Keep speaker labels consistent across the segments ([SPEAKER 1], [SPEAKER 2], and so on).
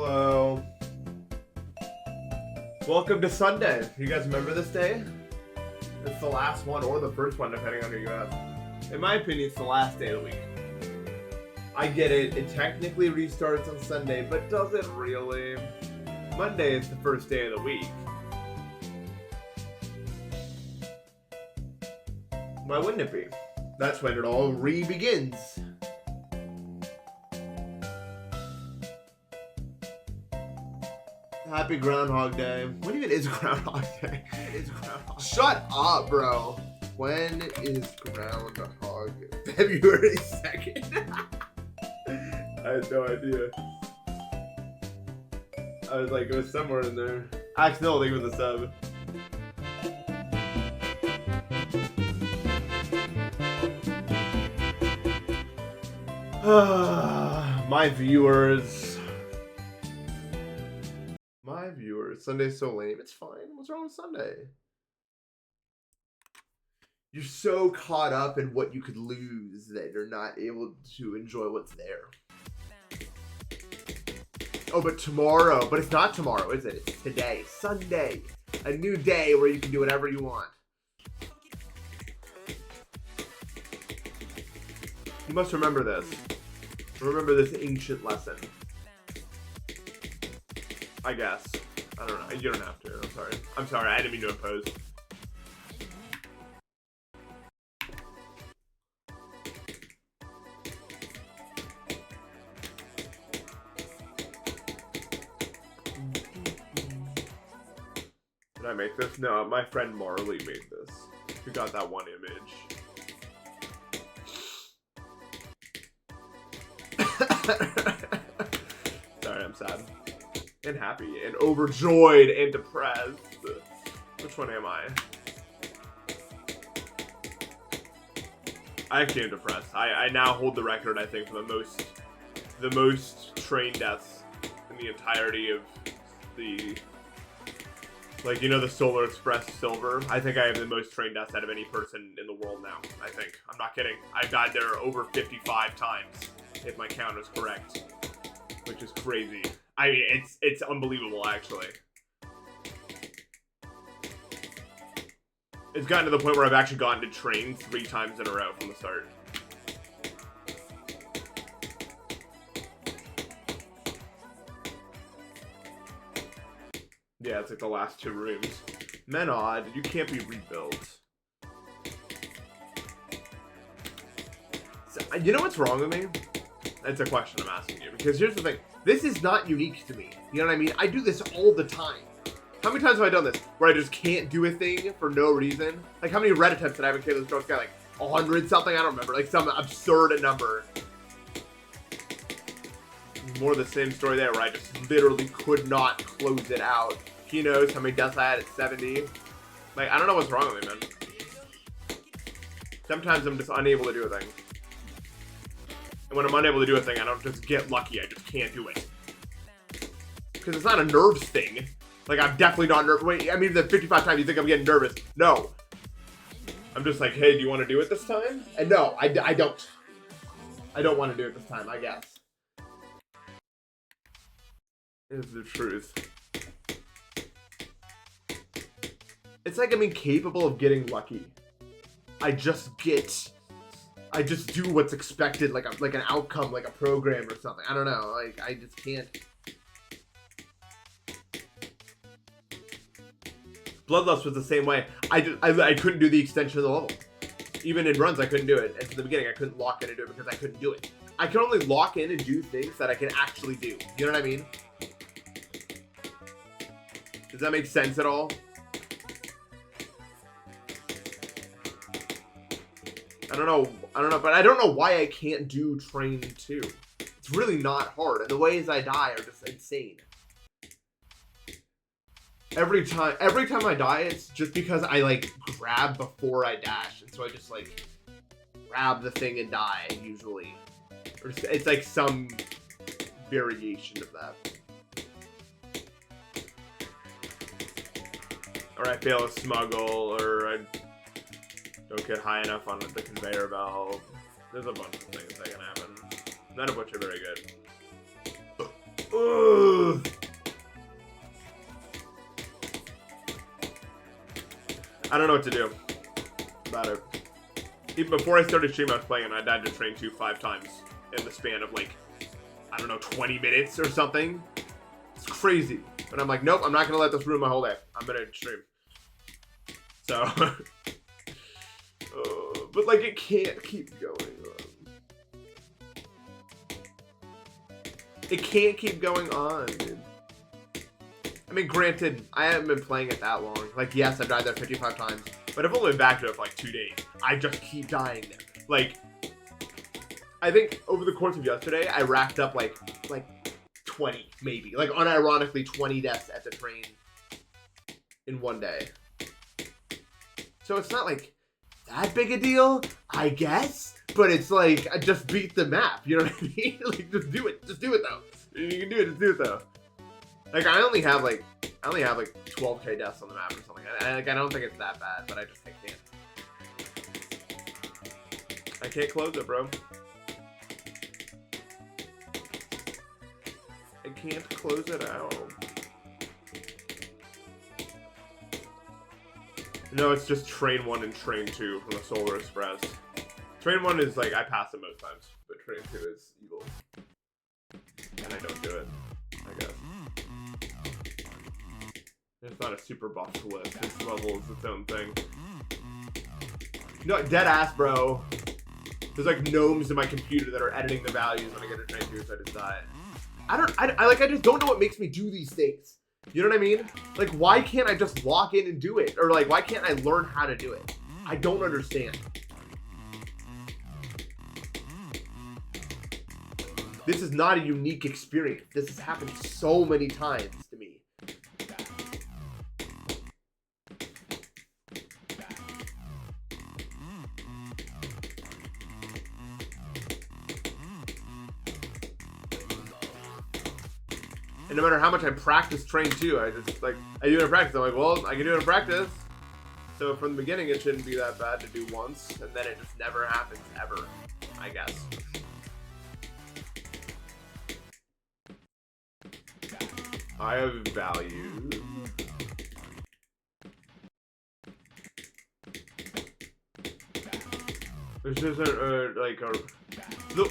[SPEAKER 1] Hello. Welcome to Sunday. You guys remember this day? It's the last one or the first one, depending on who you ask. In my opinion, it's the last day of the week. I get it. It technically restarts on Sunday, but does it really? Monday is the first day of the week. Why wouldn't it be? That's when it all re-begins. Happy Groundhog Day. When even is Groundhog Day? It is Groundhog Day. Shut up, bro. When is Groundhog Day? February 2nd. I had no idea. I was like, it was somewhere in there. Actually, no, I think it was the sub. My viewers. Sunday's so lame. It's fine. What's wrong with Sunday? You're so caught up in what you could lose that you're not able to enjoy what's there. Oh, but tomorrow. But it's not tomorrow, is it? It's today. Sunday. A new day where you can do whatever you want. You must remember this. Remember this ancient lesson. I guess. I don't know. You don't have to. I'm sorry. I'm sorry. I didn't mean to oppose. Did I make this? No, my friend Marley made this. Who got that one image. Sorry, I'm sad. And happy, and overjoyed, and depressed. Which one am I? I actually am depressed. I now hold the record, I think, for the most train deaths in the entirety of the, like, you know, the Solar Express Silver? I think I have the most train deaths out of any person in the world now, I think. I'm not kidding. I've died there over 55 times, if my count is correct. Which is crazy. I mean, it's unbelievable, actually. It's gotten to the point where I've actually gotten to train 3 times in a row from the start. Yeah, it's like the last 2 rooms. Menod, you can't be rebuilt. So, you know what's wrong with me? That's a question I'm asking you. Because here's the thing. This is not unique to me. You know what I mean? I do this all the time. How many times have I done this? Where I just can't do a thing for no reason? Like, how many red attempts did I have in Kayla's Girl Scout? Like, 100 something? I don't remember. Like, some absurd number. More of the same story there, where I just literally could not close it out. He knows how many deaths I had at 70. Like, I don't know what's wrong with me, man. Sometimes I'm just unable to do a thing. And when I'm unable to do a thing, I don't just get lucky. I just can't do it. Because it's not a nerves thing. Like, I'm definitely not nervous. Wait, I mean, the 55 times you think I'm getting nervous. No. I'm just like, hey, do you want to do it this time? And no, I don't. I don't want to do it this time, I guess. Is the truth. It's like I'm incapable of getting lucky. I just do what's expected, like an outcome, like a program or something. I don't know. Like, I just can't. Bloodlust was the same way. I couldn't do the extension of the level. Even in runs, I couldn't do it. And from the beginning, I couldn't lock in and do it because I couldn't do it. I can only lock in and do things that I can actually do. You know what I mean? Does that make sense at all? I don't know, but I don't know why I can't do Train 2. It's really not hard, and the ways I die are just insane. Every time I die, it's just because I, like, grab before I dash, and so I just, like, grab the thing and die, usually. Or it's like some variation of that. Or I fail a smuggle, or I don't get high enough on the conveyor belt. There's a bunch of things that can happen. None of which are very good. Ugh. I don't know what to do about it. Even before I started streaming, I was playing and I died to train 5 times in the span of like, I don't know, 20 minutes or something. It's crazy. But I'm like, nope, I'm not going to let this ruin my whole day. I'm going to stream. So, but like it can't keep going on. It can't keep going on, dude. I mean, granted, I haven't been playing it that long. Like, yes, I've died there 55 times, but I've only been back to it for like 2 days. I just keep dying there. Like, I think over the course of yesterday, I racked up like 20, maybe. Like, unironically, 20 deaths at the train in one day. So it's not like that big a deal, I guess. But it's like, I just beat the map, you know what I mean? Like, just do it. Just do it, though. You can do it, just do it, though. Like, I only have like 12k deaths on the map or something. I don't think it's that bad, but I can't. I can't close it, bro. I can't close it out. No, it's just train 1 and train 2 from the Solar Express. Train 1 is like, I pass it most times, but train 2 is evil. And I don't do it, I guess. It's not a super buff list. This level is its own thing. No, dead ass, bro. There's like gnomes in my computer that are editing the values when I get a train 2, so I just die. I just don't know what makes me do these things. You know what I mean? Like, why can't I just walk in and do it? Or like, why can't I learn how to do it? I don't understand. This is not a unique experience. This has happened so many times to me. And no matter how much I practice train 2, I just, like, I do it in practice. I'm like, well, I can do it in practice. So from the beginning, it shouldn't be that bad to do once. And then it just never happens, ever, I guess. I have value. This isn't, like, a...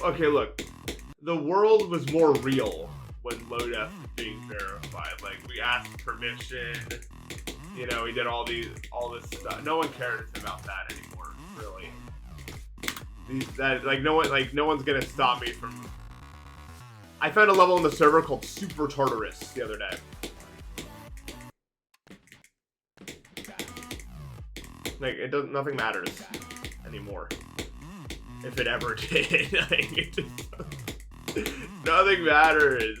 [SPEAKER 1] Okay, look. The world was more real when low death was being verified. Like, we asked permission, you know, we did all this stuff. No one cares about that anymore, really. No one's gonna stop me from... I found a level in the server called Super Tartarus the other day. Like, nothing matters anymore. If it ever did. Like, it just... Nothing matters.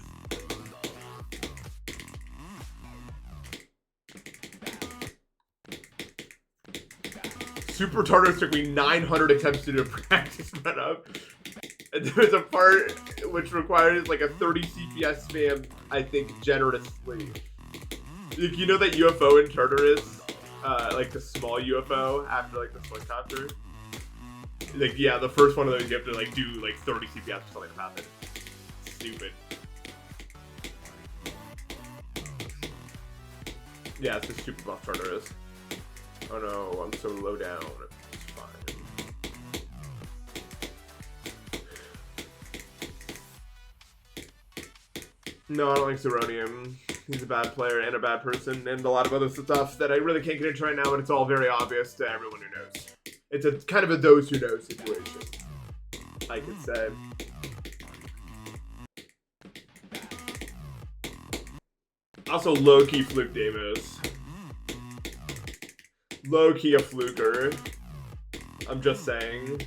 [SPEAKER 1] Super Tartarus took me 900 attempts to do a practice run up. And there was a part which requires like a 30 CPS spam, I think, generously. Like, you know that UFO in Tartarus? Like the small UFO after like the helicopter? Like, yeah, the first one of those you have to like do like 30 CPS or something to happen. Stupid. Yeah, it's a super buff Tartarus. Oh no, I'm so low down. It's fine. No, I don't like Zeronium. He's a bad player and a bad person and a lot of other stuff that I really can't get into right now, but it's all very obvious to everyone who knows. It's a kind of a those who know situation, I could say. Also, low-key fluke Deimos. Low-key a fluker. I'm just saying.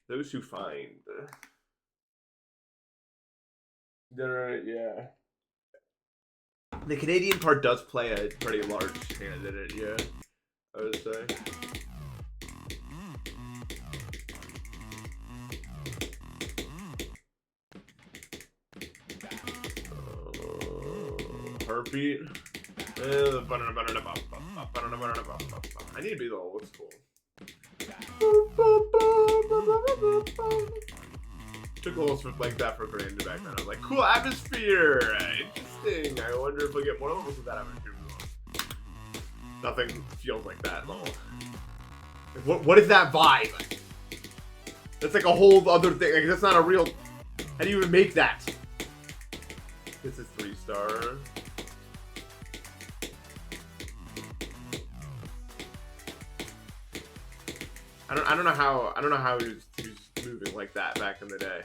[SPEAKER 1] Those who find. Yeah. The Canadian part does play a pretty large hand in it, yeah. I would say. Heartbeat. I need to be the old school. Took a little sort like that for granted back then. I was like, cool atmosphere, interesting. I wonder if I get more levels with that atmosphere. Nothing feels like that level. What is that vibe? That's like a whole other thing. Like, that's not a real. How do you even make that? This is 3-star. I don't know how he was moving like that back in the day.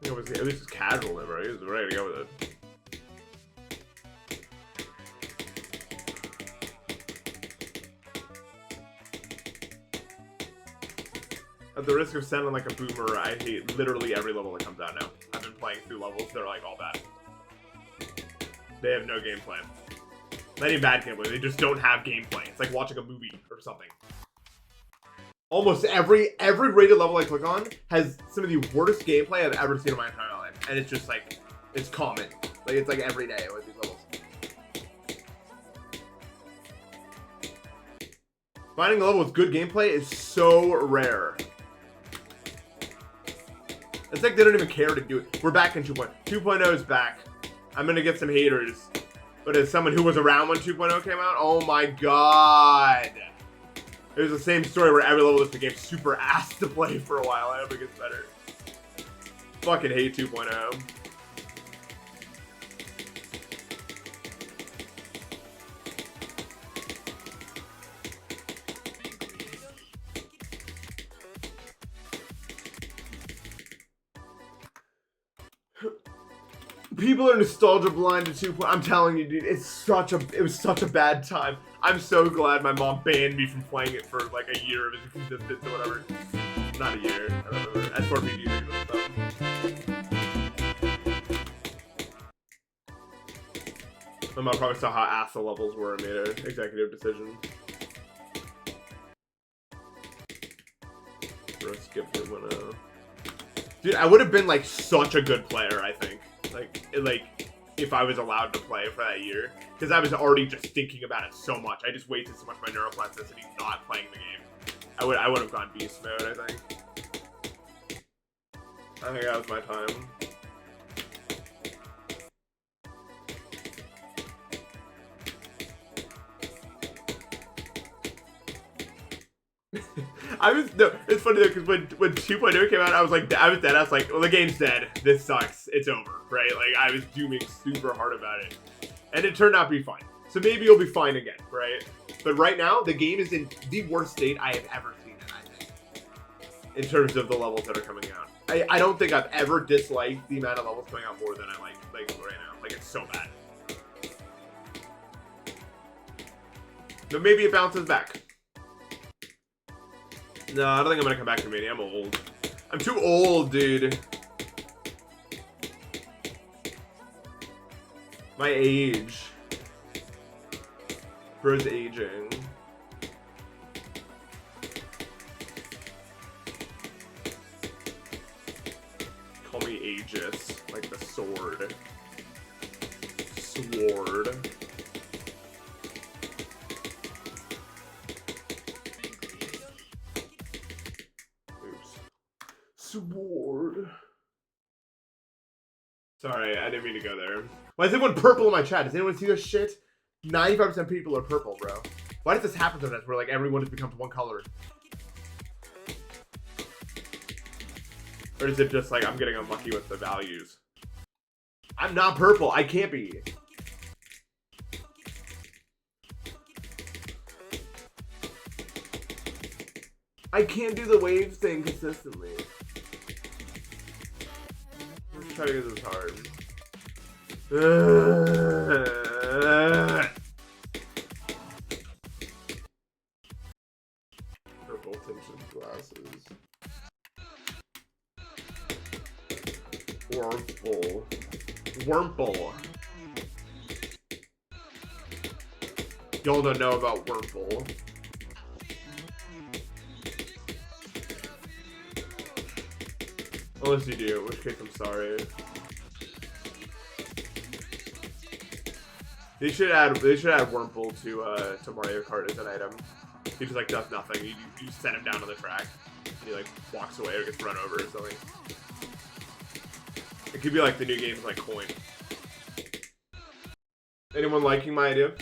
[SPEAKER 1] It was just casual, bro. He was ready to go with it. At the risk of sounding like a boomer, I hate literally every level that comes out now. I've been playing through levels that are like all bad. They have no gameplay. Not even bad gameplay, they just don't have gameplay. It's like watching a movie or something. Almost every rated level I click on has some of the worst gameplay I've ever seen in my entire life. And it's just like, it's common. Like, it's like every day with these levels. Finding a level with good gameplay is so rare. It's like they don't even care to do it. We're back in 2.0. 2.0 is back. I'm gonna get some haters. But as someone who was around when 2.0 came out, oh my god. It was the same story where every level just became super ass to play for a while. I hope it gets better. Fucking hate 2.0. People are nostalgia blind to 2.0. I'm telling you, dude, it was such a bad time. I'm so glad my mom banned me from playing it for like a year of its existence or whatever. Not a year. I don't remember. S4PD or something. My mom probably saw how ass the levels were and made an executive decision. Bro, skip 2.0. Dude, I would have been like such a good player, I think. Like if I was allowed to play for that year, because I was already just thinking about it so much. I just wasted so much of my neuroplasticity not playing the game. I would have gone beast mode, I think. I think that was my time. It's funny though, because when 2.0 came out, I was dead. I was like, well, the game's dead. This sucks. It's over, right? Like, I was dooming super hard about it. And it turned out to be fine. So maybe it'll be fine again, right? But right now, the game is in the worst state I have ever seen it, I think. In terms of the levels that are coming out. I don't think I've ever disliked the amount of levels coming out more than I like right now. Like, it's so bad. But maybe it bounces back. No, I don't think I'm gonna come back to Mania. I'm old. I'm too old, dude. My age. Bro's aging. Call me Aegis, like the sword. Sword. Sword. Sorry, I didn't mean to go there. Why is everyone purple in my chat? Does anyone see this shit? 95% of people are purple, bro. Why does this happen sometimes where like everyone just becomes one color? Or is it just like I'm getting unlucky with the values? I'm not purple. I can't be. I can't do the wave thing consistently. Let's try to get this hard. Purple tinted glasses. Wurmple. Wurmple. Y'all don't know about Wurmple. Unless you do, in which case I'm sorry. They should add Wurmple to Mario Kart as an item. He just like does nothing. You just set him down on the track, and he like walks away or gets run over or something. It could be like the new games like Coin. Anyone liking my idea?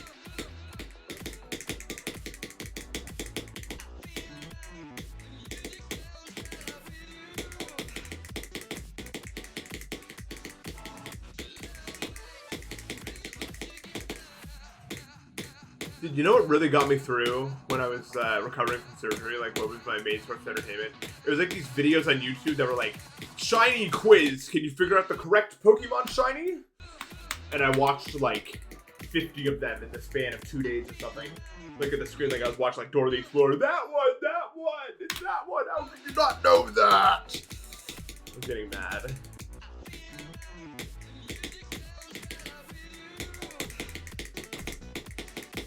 [SPEAKER 1] Dude, you know what really got me through when I was recovering from surgery? Like, what was my main source of entertainment? It was like these videos on YouTube that were like, Shiny quiz, can you figure out the correct Pokemon Shiny? And I watched like 50 of them in the span of 2 days or something. Look at the screen like I was watching like Dora the Explorer. That one, it's that one. How could you not know that? I'm getting mad.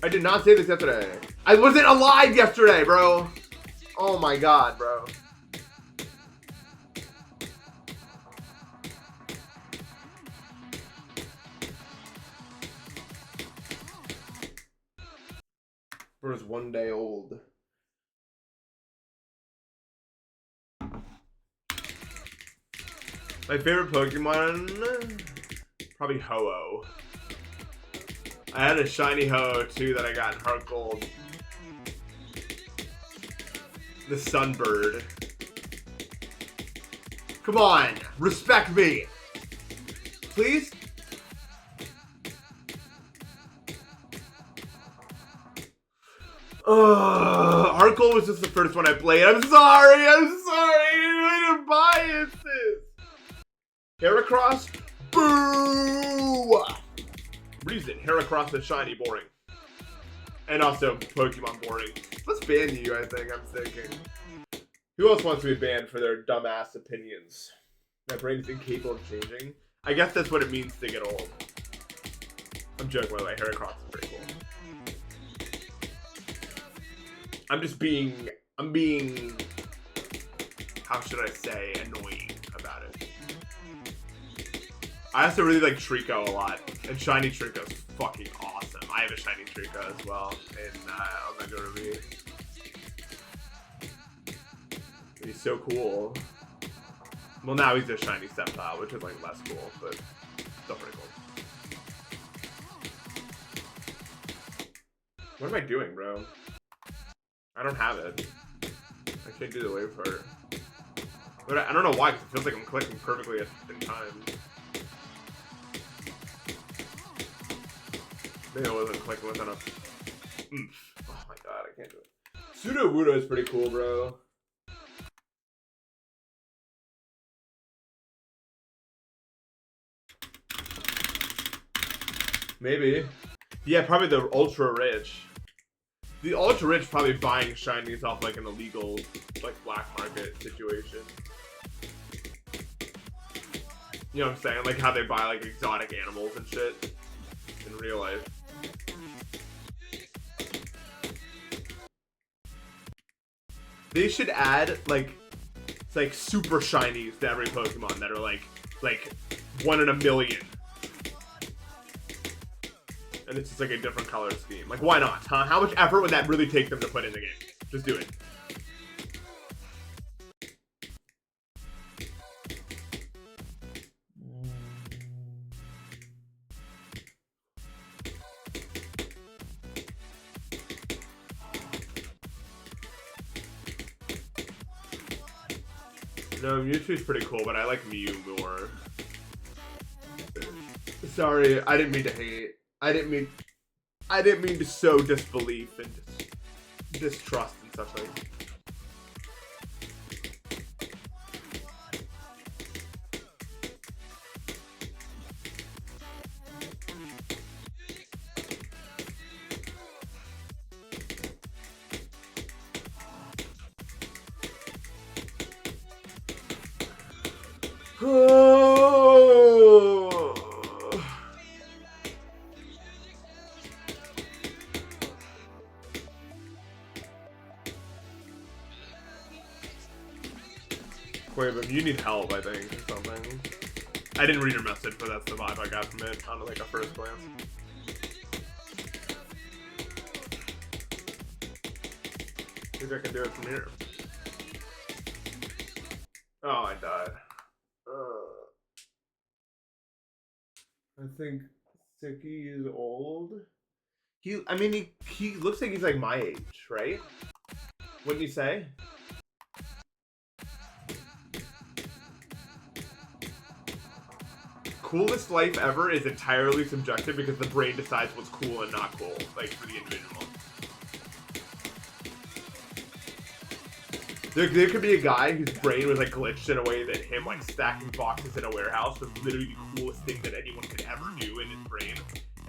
[SPEAKER 1] I did not say this yesterday. I wasn't alive yesterday, bro. Oh my god, bro. Bro's 1 day old. My favorite Pokemon? Probably Ho-Oh. I had a shiny Ho-Oh too that I got in Heart Gold. The Sunbird. Come on, respect me. Please? Heart Gold was just the first one I played. I'm sorry. I didn't buy it, sis. Heracross? Boo! Reason, Heracross is shiny, boring. And also, Pokemon boring. Let's ban you, I think, I'm thinking. Who else wants to be banned for their dumbass opinions? My brain's incapable of changing. I guess that's what it means to get old. I'm joking, by the way, Heracross is pretty cool. I'm being, how should I say, annoying about it. I also really like Trico a lot, and Shiny Trico's fucking awesome. I have a Shiny Trico as well in Omega Ruby. He's so cool. Well, now he's a Shiny Sceptile, which is like less cool, but still pretty cool. What am I doing, bro? I don't have it. I can't do the wave part. But I don't know why, because it feels like I'm clicking perfectly in time. Maybe I wasn't clicking with enough oomph. Oh my god, I can't do it. Sudowoodo is pretty cool, bro. Maybe. Yeah, probably the ultra rich. The ultra rich probably buying shinies off like an illegal, like black market situation. You know what I'm saying? Like how they buy like exotic animals and shit in real life. They should add like it's like super shinies to every Pokemon that are like 1 in a million. And it's just like a different color scheme. Like, why not, huh? How much effort would that really take them to put in the game? Just do it. No, Mewtwo's pretty cool, but I like Mew more. Sorry, I didn't mean to hate. I didn't mean to sow disbelief and distrust and such like. Wait, but you need help, I think, or something. I didn't read your message, but that's the vibe I got from it on like a first glance. Maybe I can do it from here. Oh, I died. I think Sicky is old. I mean, he looks like he's like my age, right? Wouldn't you say? Coolest life ever is entirely subjective because the brain decides what's cool and not cool, like for the individual. There could be a guy whose brain was like glitched in a way that him like stacking boxes in a warehouse was literally the coolest thing that anyone could ever do in his brain,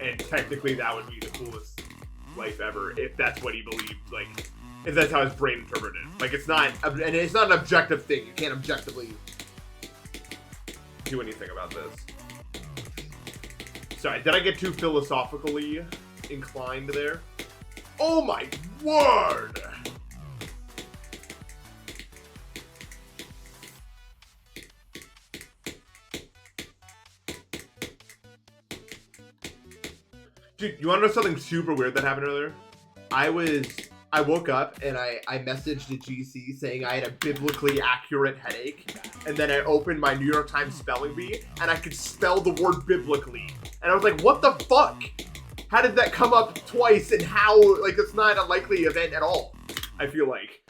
[SPEAKER 1] and technically that would be the coolest life ever if that's what he believed, like if that's how his brain interpreted it. Like it's not, and it's not an objective thing. You can't objectively do anything about this. Sorry, did I get too philosophically inclined there? Oh my word! Dude, you want to know something super weird that happened earlier? I woke up and I messaged a GC saying I had a biblically accurate headache, and then I opened my New York Times spelling bee and I could spell the word biblically. And I was like, what the fuck? How did that come up twice, and how, like, it's not a likely event at all, I feel like.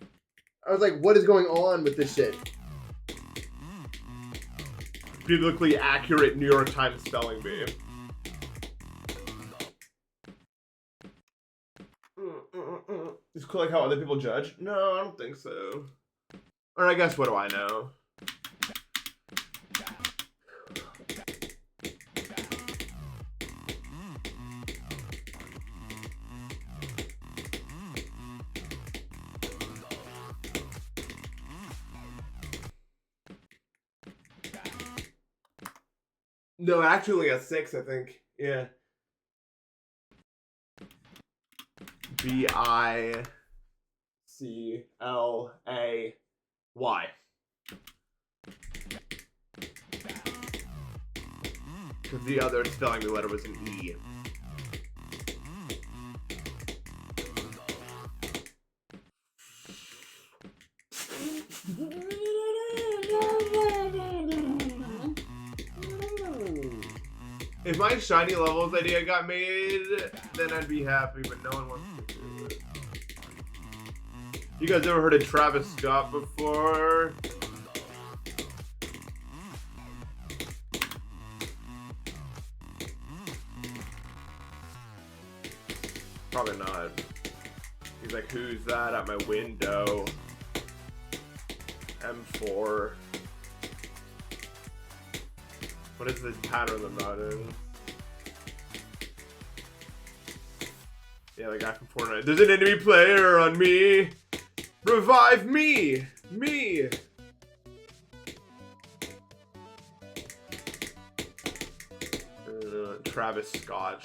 [SPEAKER 1] I was like, what is going on with this shit? Biblically accurate New York Times spelling bee. It's cool like how other people judge? No, I don't think so. Or I guess, what do I know? No, actually a 6, I think. Yeah. Biclay. Because the other spelling the letter was an E. If my shiny levels idea got made, then I'd be happy, but no one wants to do it. You guys ever heard of Travis Scott before? Probably not. He's like, who's that at my window? M4. What is this pattern I'm not in? Yeah, the guy from Fortnite. There's an enemy player on me! Revive me! Me! Travis Scott.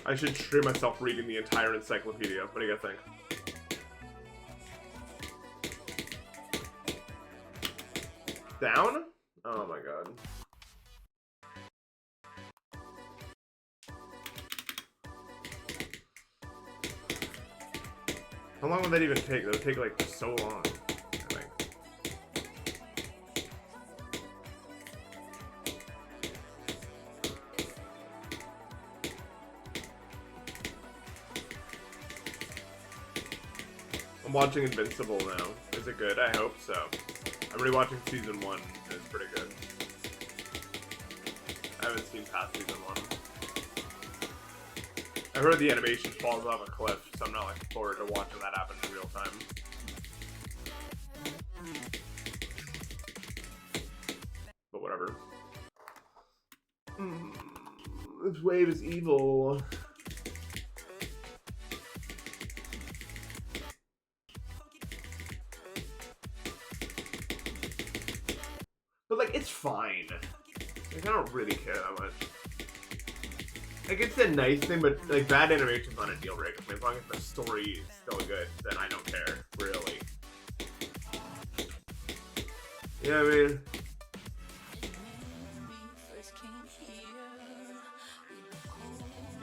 [SPEAKER 1] I should stream myself reading the entire encyclopedia. What do you guys think? Down? Oh my god. How long would that even take? That would take like so long, I think. I'm watching Invincible now. Is it good? I hope so. I'm rewatching season 1. It's pretty good. I haven't seen past season 1. I heard the animation falls off a cliff, so I'm not looking forward to watching that happen in real time. But whatever. This wave is evil. But like, it's fine. Like, I don't really care that much. Like, it's a nice thing, but like bad animation's not a deal breaker. As long as the story is still good, then I don't care, really. You know what I mean?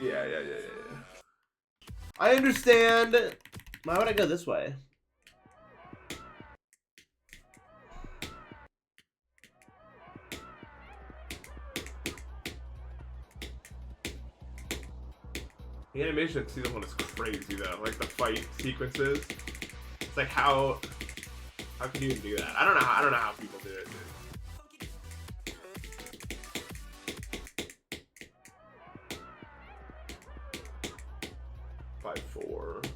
[SPEAKER 1] Yeah. I understand. Why would I go this way? The animation in season 1 is crazy though. Like the fight sequences. It's like how can you even do that? I don't know how people do it, dude. 5-4.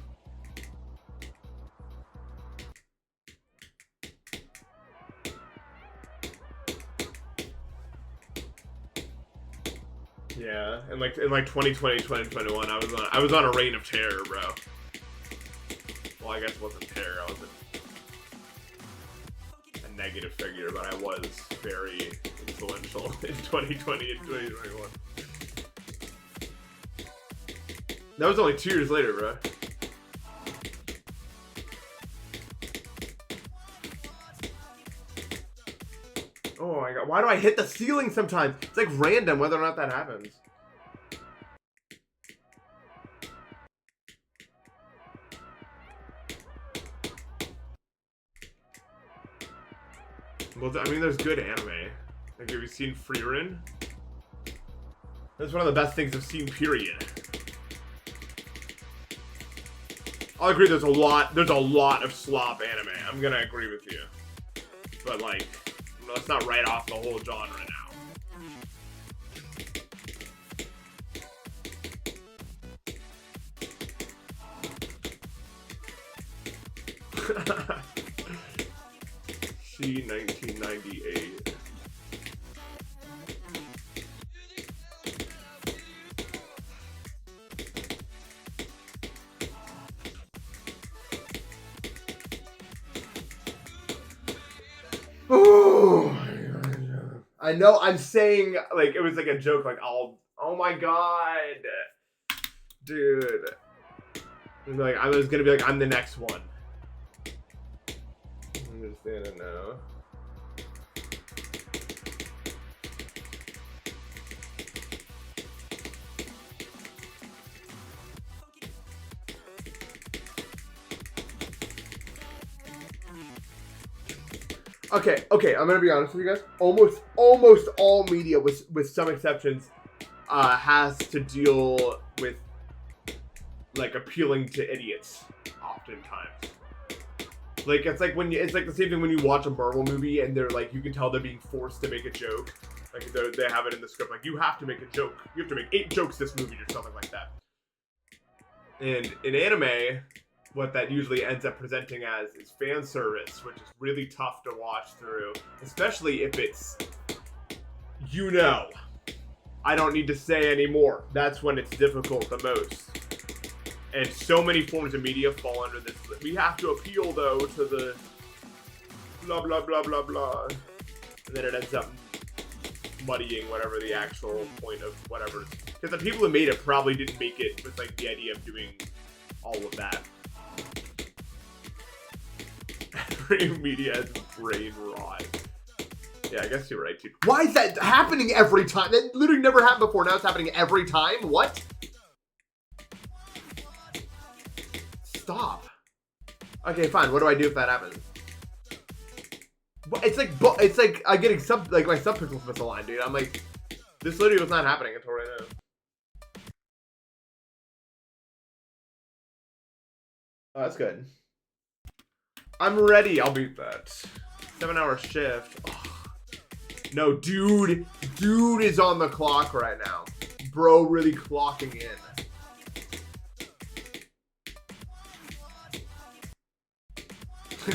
[SPEAKER 1] Yeah, in like 2020, 2021, I was on a reign of terror, bro. Well, I guess it wasn't terror. I wasn't a negative figure, but I was very influential in 2020 and 2021. That was only 2 years later, bro. Oh my god, why do I hit the ceiling sometimes? It's like random whether or not that happens. Well, I mean, there's good anime. Like, have you seen Frieren? That's one of the best things I've seen, period. I'll agree there's a lot of slop anime. I'm gonna agree with you. But like, let's not write off the whole genre now. C 1998. Oh, I know I'm saying like it was like a joke, like oh my god, dude. Like I was gonna be like I'm the next one. I understand it now. Okay, I'm gonna be honest with you guys. Almost all media, with some exceptions, has to deal with like appealing to idiots, oftentimes. Like it's like it's like the same thing when you watch a Marvel movie and they're like you can tell they're being forced to make a joke. Like they have it in the script, like you have to make a joke. You have to make 8 jokes this movie or something like that. And in anime, what that usually ends up presenting as is fan service, which is really tough to watch through, especially if it's, I don't need to say anymore. That's when it's difficult the most. And so many forms of media fall under this. We have to appeal, though, to the blah, blah, blah, blah, blah. And then it ends up muddying whatever the actual point of whatever. Because the people who made it probably didn't make it with, like, the idea of doing all of that. Every media has brain rot. Yeah, I guess you're right, too. Why is that happening every time? That literally never happened before. Now it's happening every time? What? Stop. Okay, fine. What do I do if that happens? It's like I'm getting like my subpixels misaligned, dude. I'm like, this literally was not happening until right now. Oh, that's good. I'm ready. I'll beat that. 7-hour shift. Oh. No, dude is on the clock right now. Bro, really clocking in.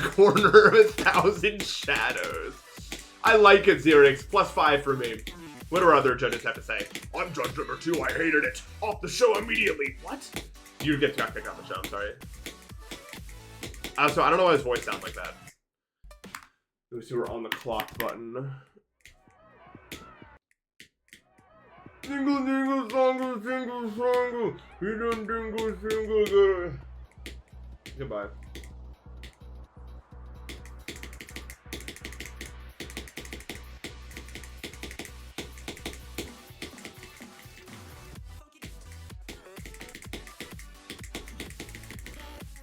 [SPEAKER 1] Corner of 1,000 shadows. I like it, Xerix. +5 for me. What do our other judges have to say? I'm judge number 2. I hated it. Off the show immediately. What? You got kicked off the show. I'm sorry. So I don't know why his voice sounds like that. Those who are on the clock button. Single dingle songle, single songle. We don't dingle single. Goodbye.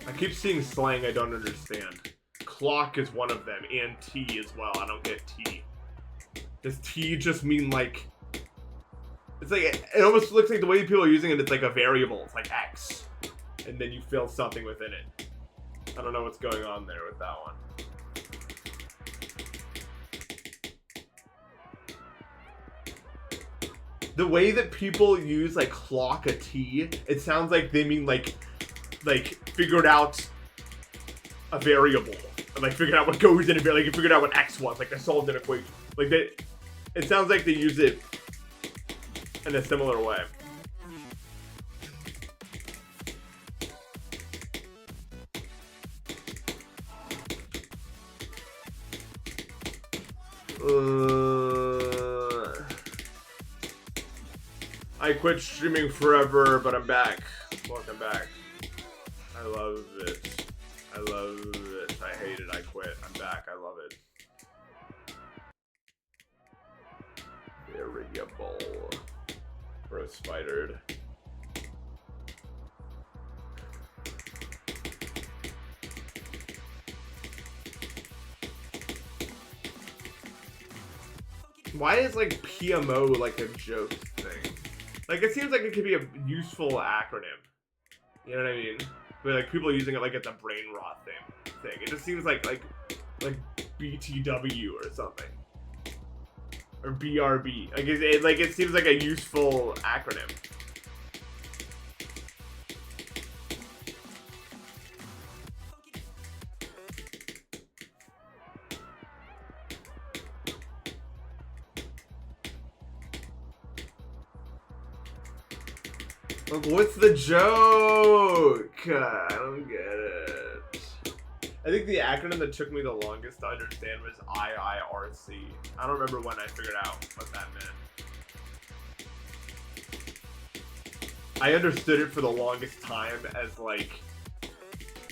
[SPEAKER 1] I keep seeing slang I don't understand. Clock is one of them, and T as well. I don't get T. Does T just mean like... It's like, it almost looks like the way people are using it, it's like a variable. It's like X. And then you fill something within it. I don't know what's going on there with that one. The way that people use like clock a T, it sounds like they mean like figured out a variable. And like figured out what goes in a variable. Like figured out what X was. Like they solved an equation. Like they, it sounds like they use it in a similar way. I quit streaming forever, but I'm back. Welcome back. I love it. I love it. I hate it. I quit. I'm back. I love it. Variable. Bro spidered. Why is like PMO like a joke thing? Like it seems like it could be a useful acronym. You know what I mean? But like people using it like it's a brain rot thing. It just seems like BTW or something. Or BRB. Like it seems like a useful acronym. Like, what's the joke? I don't get it. I think the acronym that took me the longest to understand was IIRC. I don't remember when I figured out what that meant. I understood it for the longest time as like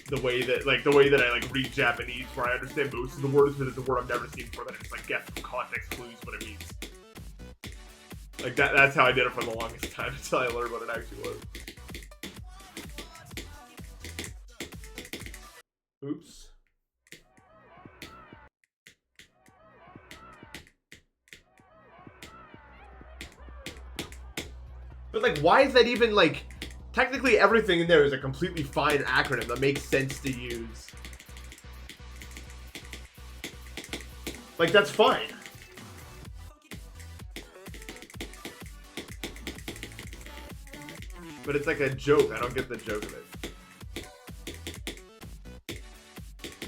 [SPEAKER 1] the way that I like read Japanese, where I understand most of the words, but it's a word I've never seen before that I just like guess from context clues what it means. Like that's how I did it for the longest time until I learned what it actually was. Oops. But like, why is that even like, technically everything in there is a completely fine acronym that makes sense to use. Like, that's fine. But it's like a joke. I don't get the joke of it.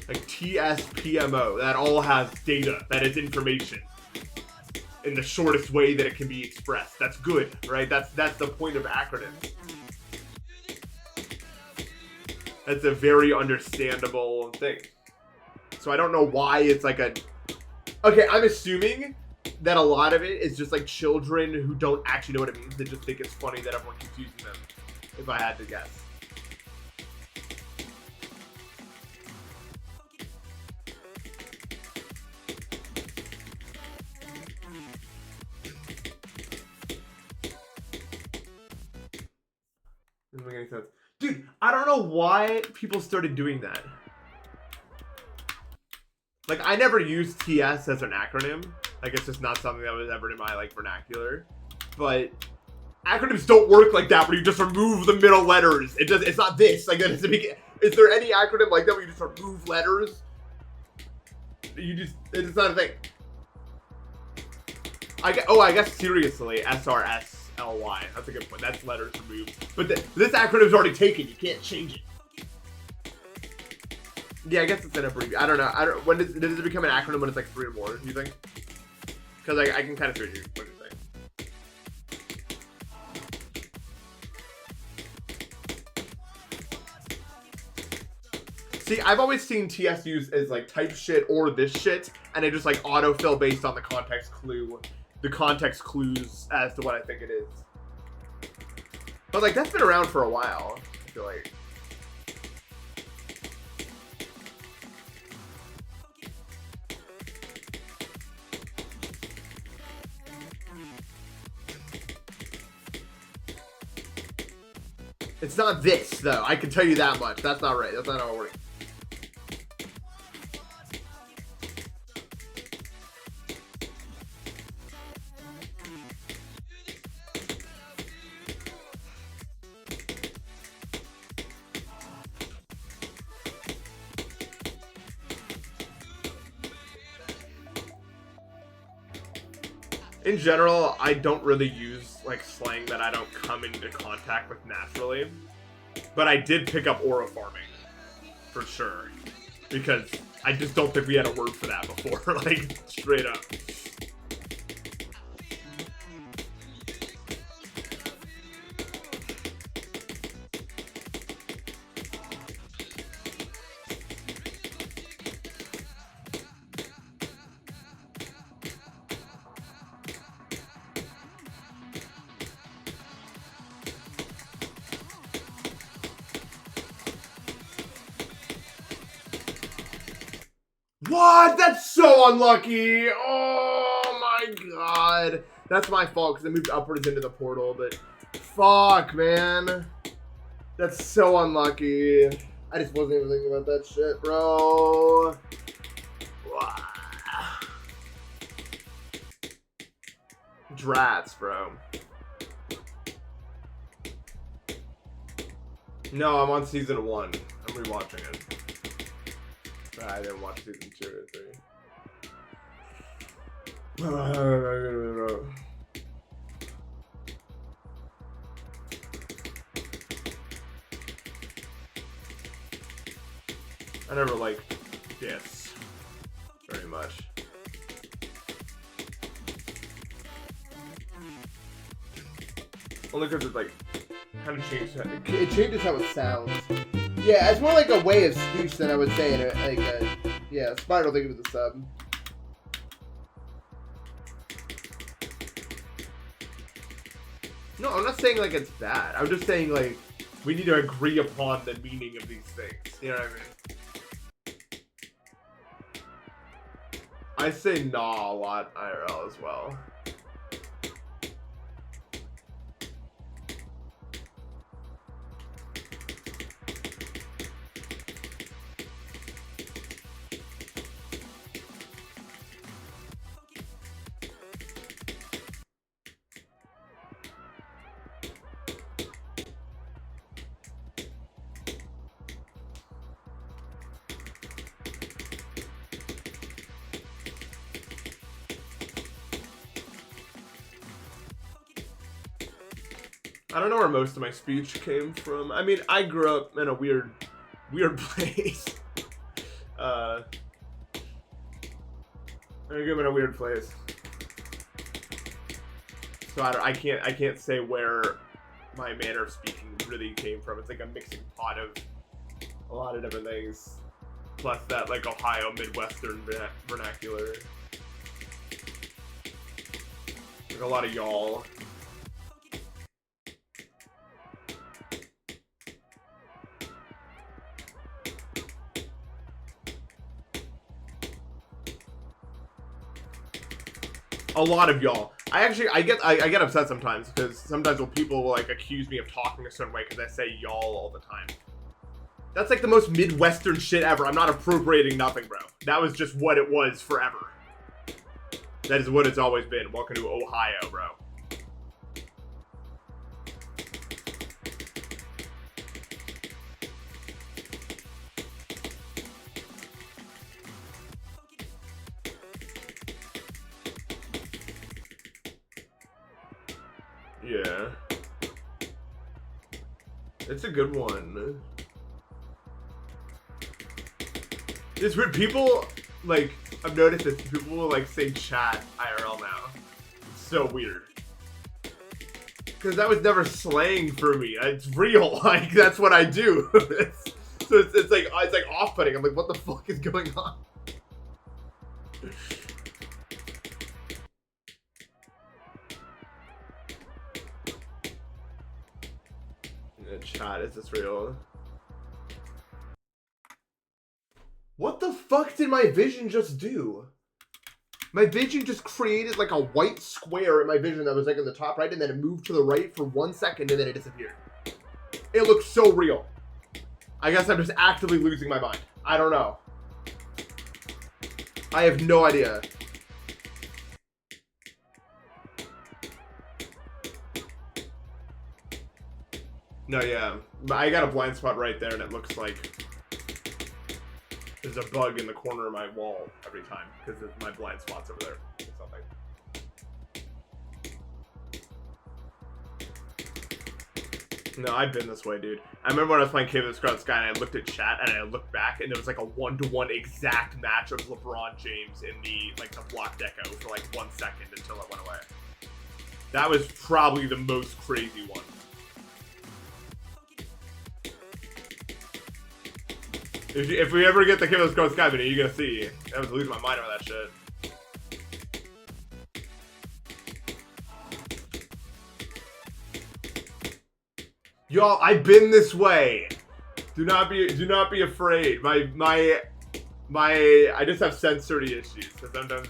[SPEAKER 1] Like TSPMO, that all has data, that is information in the shortest way that it can be expressed. That's good, right? That's the point of acronyms. That's a very understandable thing. So I don't know why it's like a... Okay, I'm assuming that a lot of it is just like children who don't actually know what it means. They just think it's funny that everyone keeps using them, if I had to guess. Doesn't make any sense. Dude, I don't know why people started doing that. Like, I never used TS as an acronym. Like, it's just not something that was ever in my, like, vernacular. But acronyms don't work like that, where you just remove the middle letters. It's not this. Like, is there any acronym like that where you just remove letters? It's not a thing. I guess seriously, SRSLY. That's a good point. That's letters removed. But this acronym's already taken. You can't change it. Yeah, I guess it's an abbreviation. I don't know. When does it become an acronym when it's like 3 or more, do you think? Because I can kind of figure what you're saying. See, I've always seen TS used as like type shit or this shit, and it just like autofill based on the context clue the context clues as to what I think it is. But like that's been around for a while, I feel like. It's not this, though. I can tell you that much. That's not right. That's not how it works. In general, I don't really use like slang that I don't come into contact with naturally. But I did pick up aura farming, for sure. Because I just don't think we had a word for that before, like, straight up. What? That's so unlucky. Oh my god. That's my fault because I moved upwards into the portal, but fuck, man. That's so unlucky. I just wasn't even thinking about that shit, bro. Drats, bro. No, I'm on season 1. I'm rewatching it. I didn't watch season 2 or 3. I never liked this very much. Only because it like kind of changed. It changes how it sounds. Yeah, it's more like a way of speech than I would say in a, like a, yeah, Spider will think it was a sub. No, I'm not saying like it's bad. I'm just saying like we need to agree upon the meaning of these things. You know what I mean? I say nah a lot IRL as well. I don't know where most of my speech came from. I mean, I grew up in a weird place. I grew up in a weird place. So I can't say where my manner of speaking really came from. It's like a mixing pot of a lot of different things. Plus that like Ohio Midwestern vernacular. Like a lot of y'all. A lot of y'all. I get upset sometimes because sometimes people will like accuse me of talking a certain way because I say y'all all the time. That's like the most Midwestern shit ever. I'm not appropriating nothing, bro. That was just what it was forever. That is what it's always been. Welcome to Ohio, bro. Yeah. It's a good one. It's weird. People, like, I've noticed this. People will, like, say chat IRL now. It's so weird. Because that was never slang for me. It's real. Like, that's what I do. So it's like off-putting. I'm like, what the fuck is going on? Chat, is this real? What the fuck did my vision just do? My vision just created like a white square in my vision that was like in the top right, and then it moved to the right for 1 second, and then it disappeared. It looks so real. I guess I'm just actively losing my mind. I don't know. I have no idea. No, yeah. I got a blind spot right there, and it looks like there's a bug in the corner of my wall every time because my blind spot's over there or something. No, I've been this way, dude. I remember when I was playing Cave of the Scarlet Sky and I looked at chat and I looked back and there was like a 1-to-1 exact match of LeBron James in the block deco for like 1 second until it went away. That was probably the most crazy one. If we ever get the Cave of the Scarlet Sky video, you're gonna see. I was losing my mind over that shit. Y'all, I've been this way. Do not be afraid. I just have sensory issues. So sometimes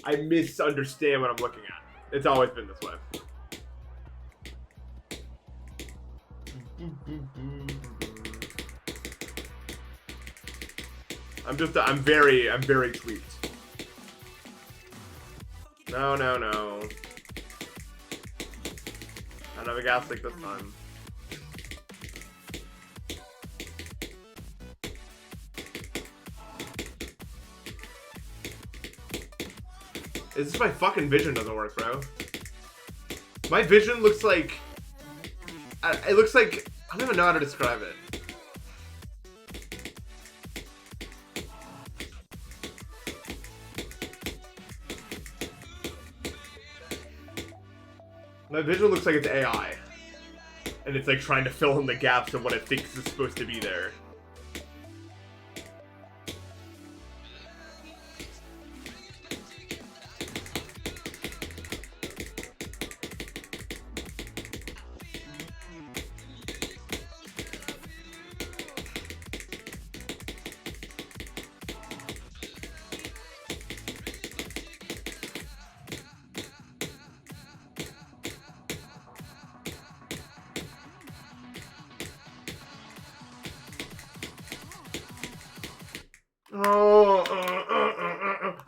[SPEAKER 1] I misunderstand what I'm looking at. It's always been this way. I'm very tweaked. No. I don't have a gas leak this time. Is this my fucking vision doesn't work, bro? My vision looks like... It looks like... I don't even know how to describe it. My vision looks like it's AI. And it's like trying to fill in the gaps of what it thinks is supposed to be there.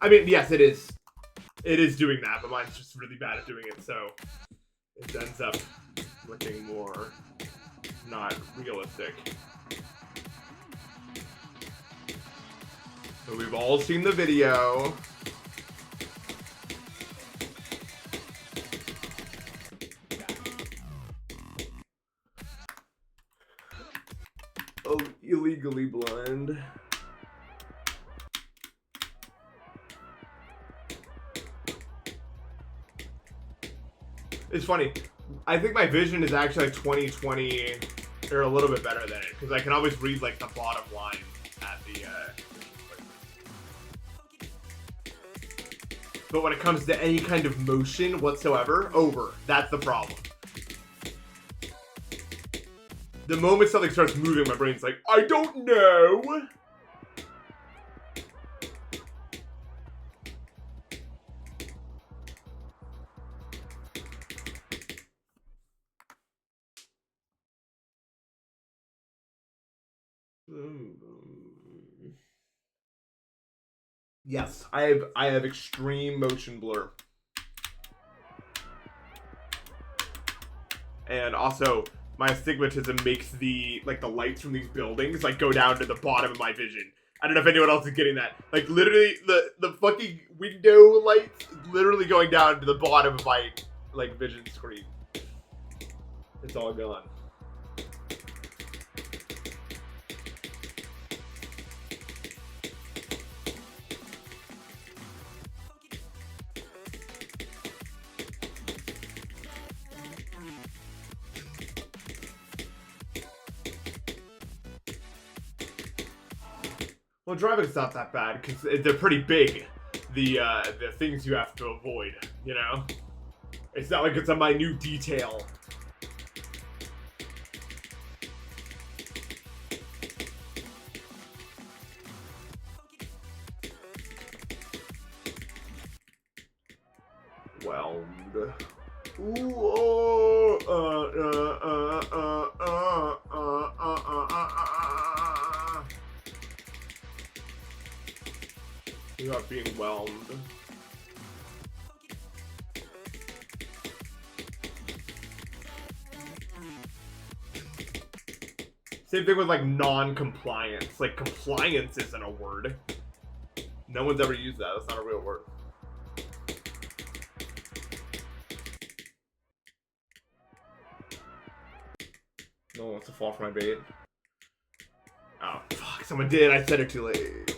[SPEAKER 1] I mean, yes, it is. It is doing that, but mine's just really bad at doing it, so it ends up looking more not realistic. So we've all seen the video. Oh, illegally blind. It's funny. I think my vision is actually like 20/20 or a little bit better than it because I can always read like the bottom line at the. But when it comes to any kind of motion whatsoever, over. That's the problem. The moment something starts moving, my brain's like, I don't know. Yes, I have extreme motion blur. And also, my astigmatism makes the lights from these buildings go down to the bottom of my vision. I don't know if anyone else is getting that. Like literally the fucking window lights literally going down to the bottom of my vision screen. It's all gone. Well, driving's not that bad because they're pretty big. The things you have to avoid, you know. It's not like it's a minute detail. whelmed. Ooh, oh, without being whelmed. Same thing with like non-compliance. Like compliance isn't a word. No one's ever used that. That's not a real word. No one wants to fall for my bait. Oh, fuck. Someone did. I said it too late.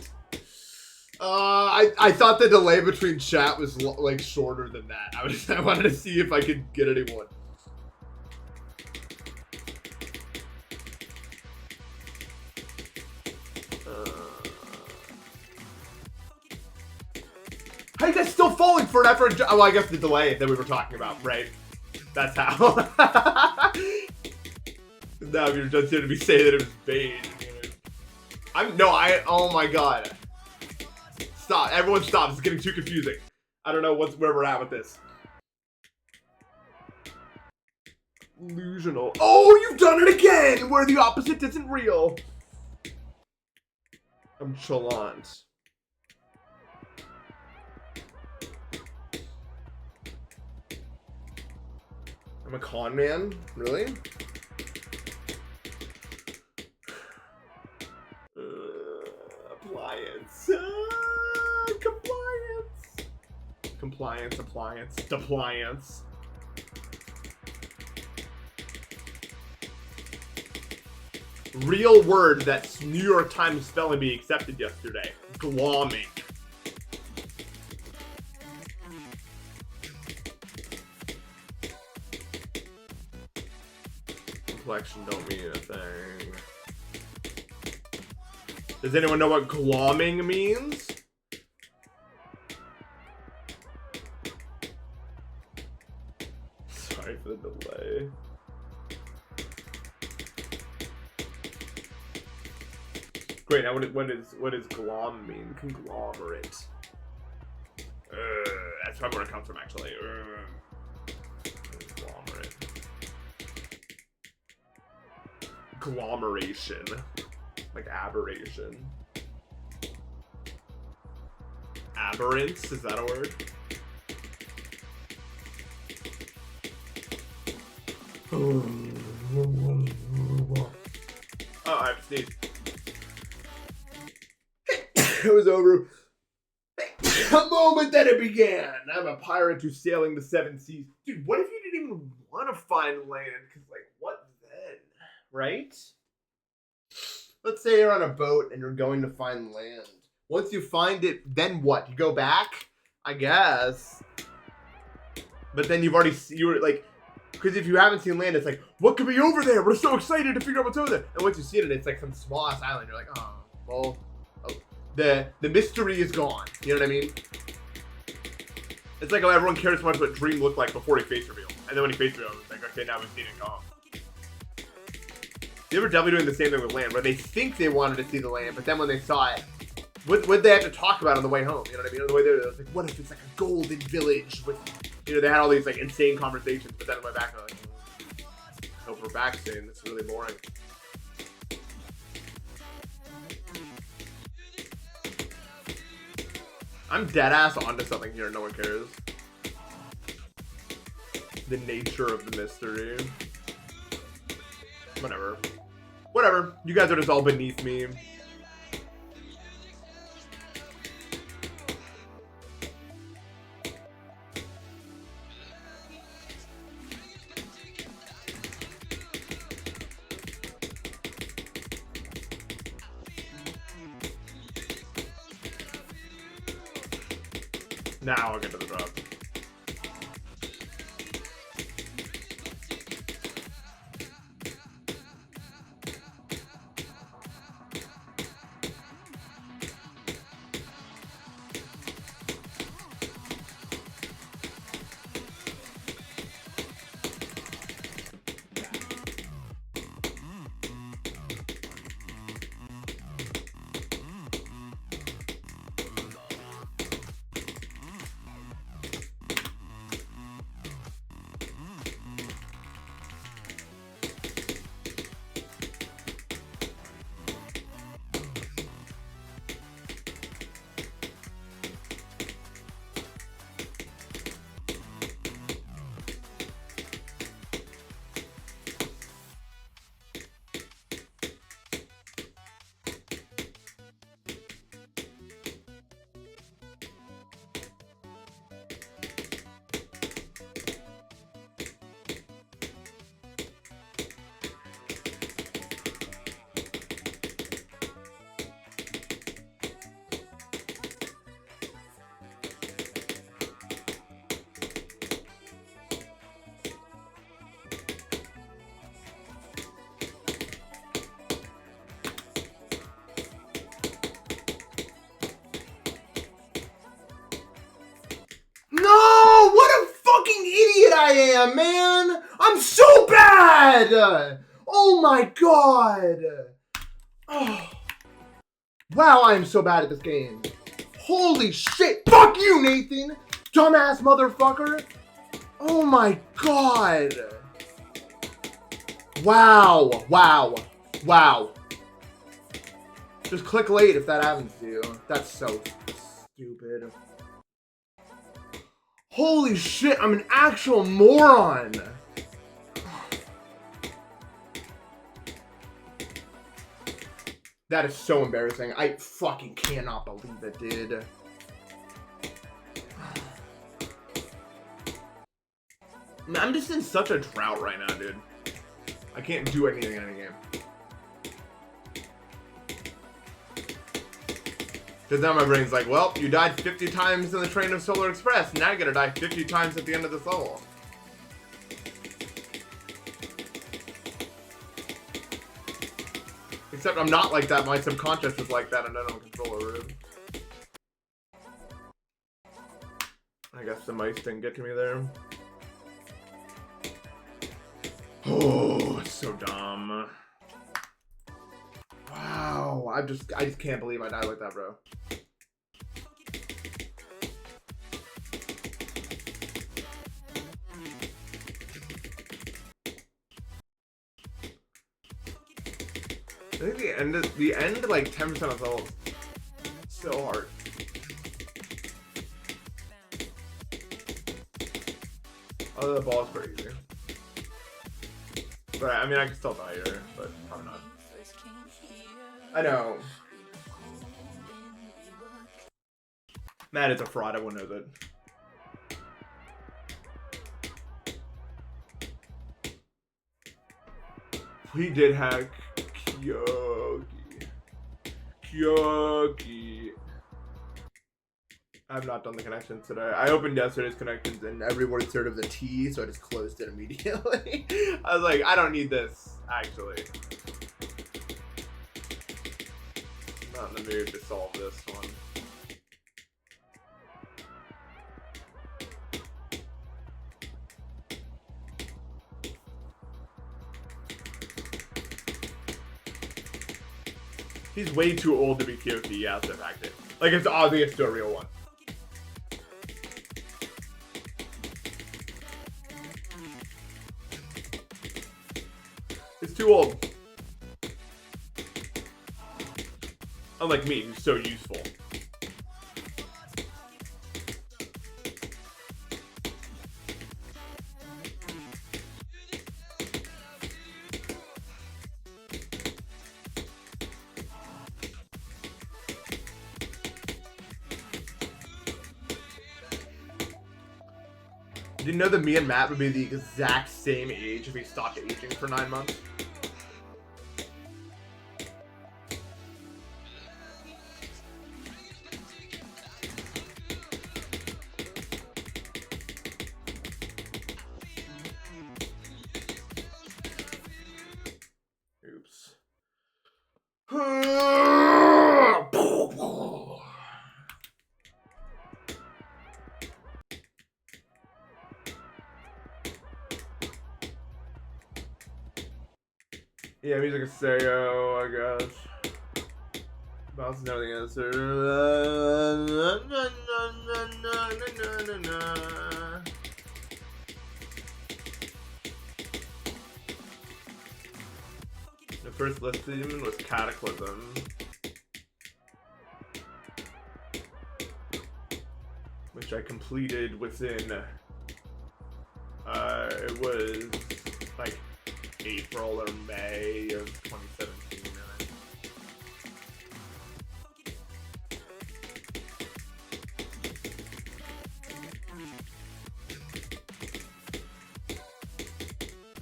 [SPEAKER 1] I thought the delay between chat was like shorter than that. I wanted to see if I could get anyone. How are you guys still falling for an effort? Oh, well, I guess the delay that we were talking about, right? That's how. Now you're just here to be saying that it was bait. Oh my god. Stop, everyone stop, it's getting too confusing. I don't know where we're at with this. Illusional. Oh, you've done it again! Where the opposite isn't real. I'm chalant. I'm a con man? Really? Appliance. Compliance. Compliance, appliance, depliance. Real word that New York Times spelling bee accepted yesterday. Glomming. Complexion don't mean a thing. Does anyone know what glomming means? Sorry for the delay. Great, now what does glom mean? Conglomerate. That's probably where it comes from, actually. Conglomerate. Agglomeration. Like aberration. Aberrance, is that a word? Oh, I have to sneeze. It was over. The moment that it began. I'm a pirate who's sailing the seven seas. Dude, what if you didn't even want to find land? Because, like, what then? Right? Let's say you're on a boat and you're going to find land. Once you find it, then what? You go back? I guess. But then you're like, because if you haven't seen land, it's like, what could be over there? We're so excited to figure out what's over there. And once you've seen it, it's like some small ass island. You're like, oh, well, the mystery is gone. You know what I mean? It's like how everyone cares so much what Dream looked like before he face revealed. And then when he face revealed, it's like, okay, now we've seen it gone. They were definitely doing the same thing with land, where they think they wanted to see the land, but then when they saw it, what they have to talk about on the way home? You know what I mean? On the way there, they're like, what if it's like a golden village with, you know, they had all these like insane conversations, but then on my back, they're like, hope we're back soon. This is really boring. I'm dead ass onto something here. No one cares. The nature of the mystery. Whatever. Whatever. You guys are just all beneath me. Now I'll get to the drop.
[SPEAKER 2] I am, man! I'm so bad! Oh my god! Oh. Wow, I am so bad at this game. Holy shit! Fuck you, Nathan! Dumbass motherfucker! Oh my god! Wow, wow, wow. Just click late if that happens to you. That's so stupid. Holy shit, I'm an actual moron! That is so embarrassing. I fucking cannot believe it, dude. I'm just in such a drought right now, dude. I can't do anything in any game. Because now my brain's like, well, you died 50 times in the train of Solar Express. Now you're gonna die 50 times at the end of this level. Except I'm not like that. My subconscious is like that and I don't have control over it. I guess the mice didn't get to me there. Oh, it's so dumb. Wow, I just can't believe I died like that, bro. I think the end like 10% of levels. So hard. Oh, the ball is pretty easy. But I mean, I can still die here, but probably not. I know. Matt is a fraud, everyone knows it. We did hack Kyoki. I've not done the connections today. I opened yesterday's connections and every word started with a T, so I just closed it immediately. I was like, I don't need this, actually. I'm not in the mood to solve this one. He's way too old to be Kyoki, yeah, that's effective. Like, it's obvious to a real one. It's too old. Unlike me, who's so useful. Did you know that me and Matt would be the exact same age if we stopped aging for 9 months? Oops. Yeah, music is stereo, I guess. Bounce know the answer. The first listing was Cataclysm, which I completed within, it was like April or May of 2017.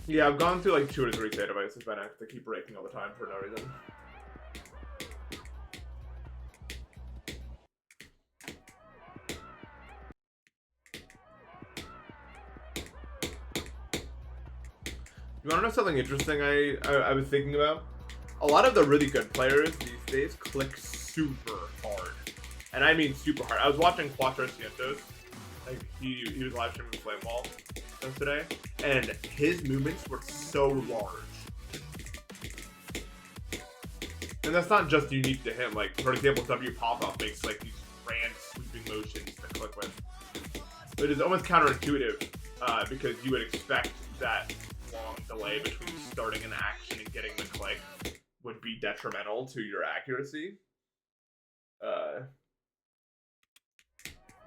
[SPEAKER 2] Yeah, I've gone through like 2 or 3 databases by now because they keep breaking all the time for no reason. You wanna know something interesting I was thinking about? A lot of the really good players these days click super hard. And I mean super hard. I was watching Quattro Cientos. Like he was live streaming Flame Ball.
[SPEAKER 1] yesterday, and his movements were so large. And that's not just unique to him. Like, for example, W pop-up makes like these grand sweeping motions to click with. But it's almost counterintuitive because you would expect that long delay between starting an action and getting the click would be detrimental to your accuracy.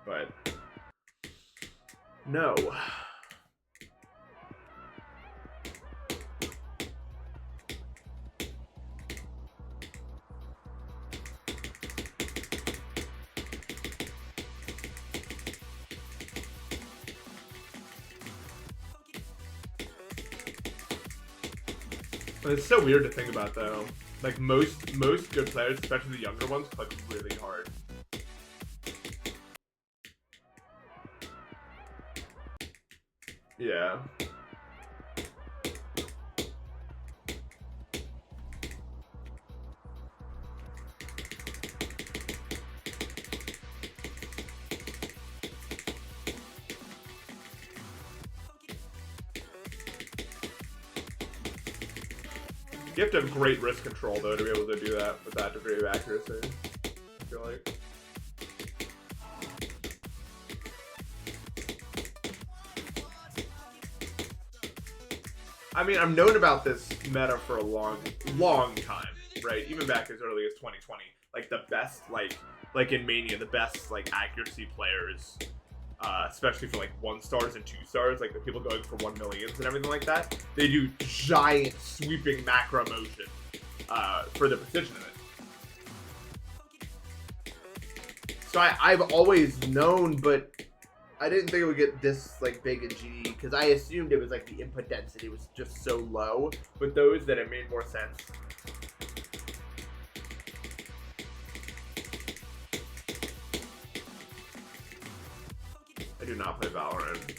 [SPEAKER 1] But no. It's so weird to think about, though. Like, most good players, especially the younger ones, click really hard. Yeah. You have to have great wrist control, though, to be able to do that with that degree of accuracy, I feel like. I mean, I've known about this meta for a long time, right? Even back as early as 2020. Like, the best, like in Mania, the best, like, accuracy players, especially for, like, 1 stars and 2 stars, like the people going for 1 millions and everything like that, they do giant sweeping macro motion for the precision of it. So I've always known, but I didn't think it would get this like big in GD because I assumed it was like the input density was just so low with those that it made more sense. I do not play Valorant.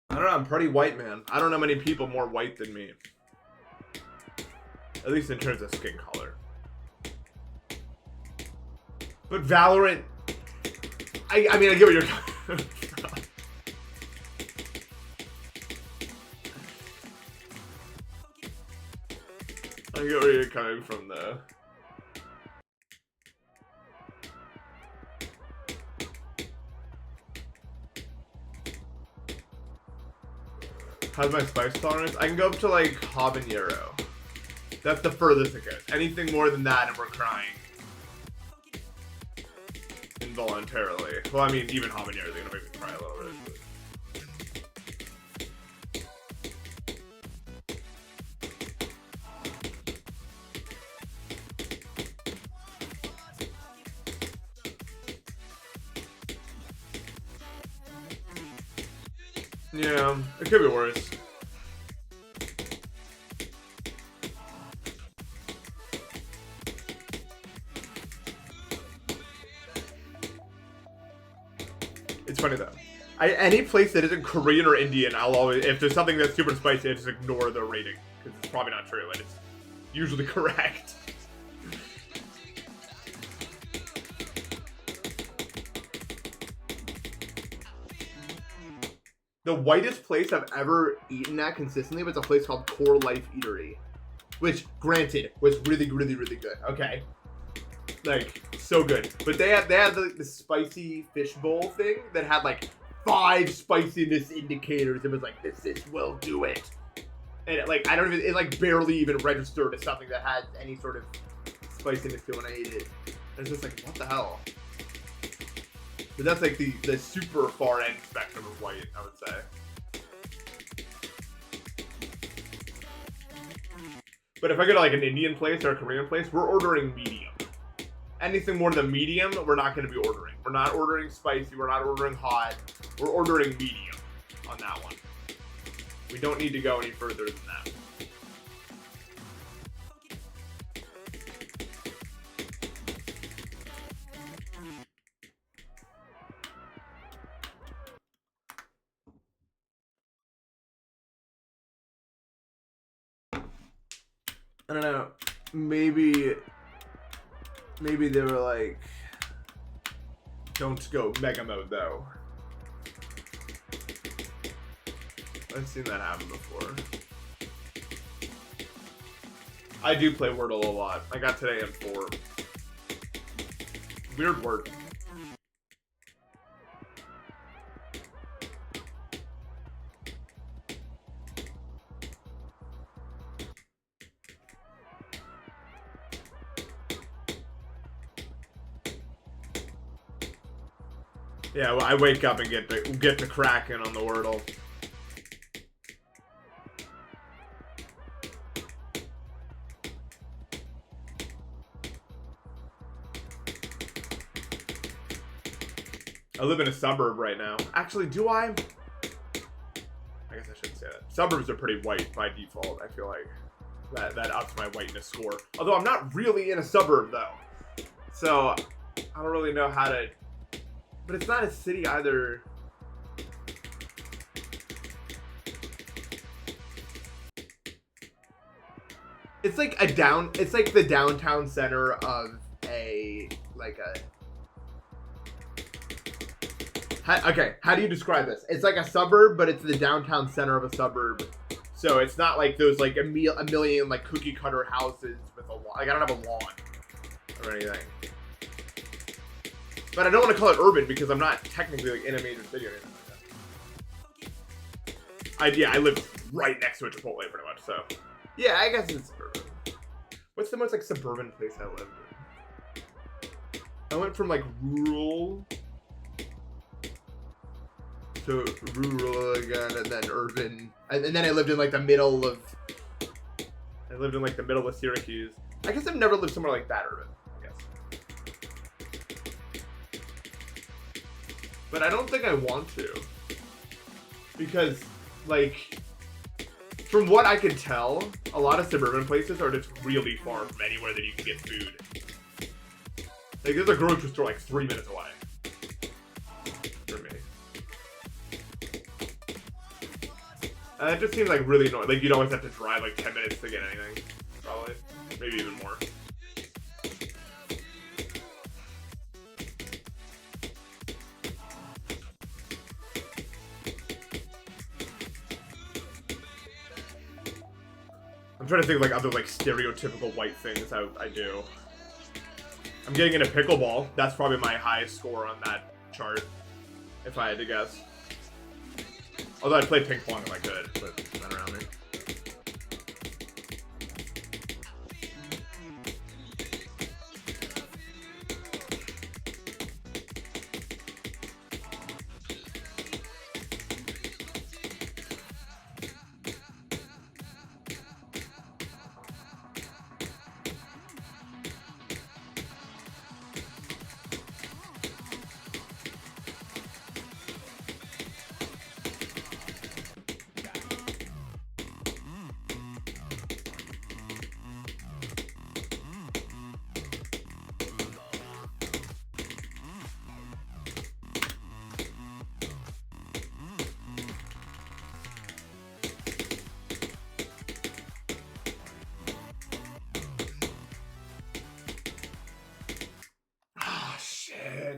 [SPEAKER 1] I don't know, I'm pretty white, man. I don't know many people more white than me. At least in terms of skin color. But Valorant, I mean, I get what you're coming from. I get where you're coming from, though. How's my spice tolerance? I can go up to like habanero. That's the furthest it goes. Anything more than that and we're crying. Involuntarily. Well, I mean, even habanero is gonna make me cry a little bit. Yeah, it could be worse. It's funny though. Any place that isn't Korean or Indian, I'll always, if there's something that's super spicy, I just ignore the rating because it's probably not true and it's usually correct. The whitest place I've ever eaten at consistently was a place called Core Life Eatery, which, granted, was really, really, really good. Okay, like so good. But they had the spicy fishbowl thing that had like 5 spiciness indicators. It was like this will do it, and it like barely even registered as something that had any sort of spiciness to it when I ate it. And it's just like, what the hell? But that's like the super far end spectrum of white, I would say. But if I go to like an Indian place or a Korean place, we're ordering medium. Anything more than medium, we're not going to be ordering. We're not ordering spicy, we're not ordering hot. We're ordering medium on that one. We don't need to go any further than that.
[SPEAKER 2] I don't know. Maybe they were like, don't go mega mode though. I've seen that happen before. I do play Wordle a lot. I got today in 4. Weird word. Yeah, well, I wake up and get the cracking on the Wordle. I live in a suburb right now. Actually, do I? I guess I shouldn't say that. Suburbs are pretty white by default. I feel like that ups my whiteness score. Although I'm not really in a suburb though, so I don't really know how to. But it's not a city either. It's like it's like the downtown center of okay, how do you describe this? It's like a suburb, but it's the downtown center of a suburb. So it's not like those like a million like cookie cutter houses with a lawn. Like I don't have a lawn or anything. But I don't want to call it urban because I'm not technically like in a major city or anything like that. I live right next to a Chipotle pretty much, so yeah, I guess it's suburban. What's the most like suburban place I lived in? I went from like rural to rural again, and then urban, and then I lived in like the middle of. I lived in like the middle of Syracuse. I guess I've never lived somewhere like that urban. But I don't think I want to. Because, like, from what I can tell, a lot of suburban places are just really far from anywhere that you can get food. Like, there's a grocery store like 3 minutes away. For me. And it just seems like really annoying. Like, you'd always have to drive like 10 minutes to get anything. Probably. Maybe even more. I'm trying to think of like other like stereotypical white things I do. I'm getting into pickleball. That's probably my highest score on that chart, if I had to guess. Although I'd play ping pong if I could, but it's not around me.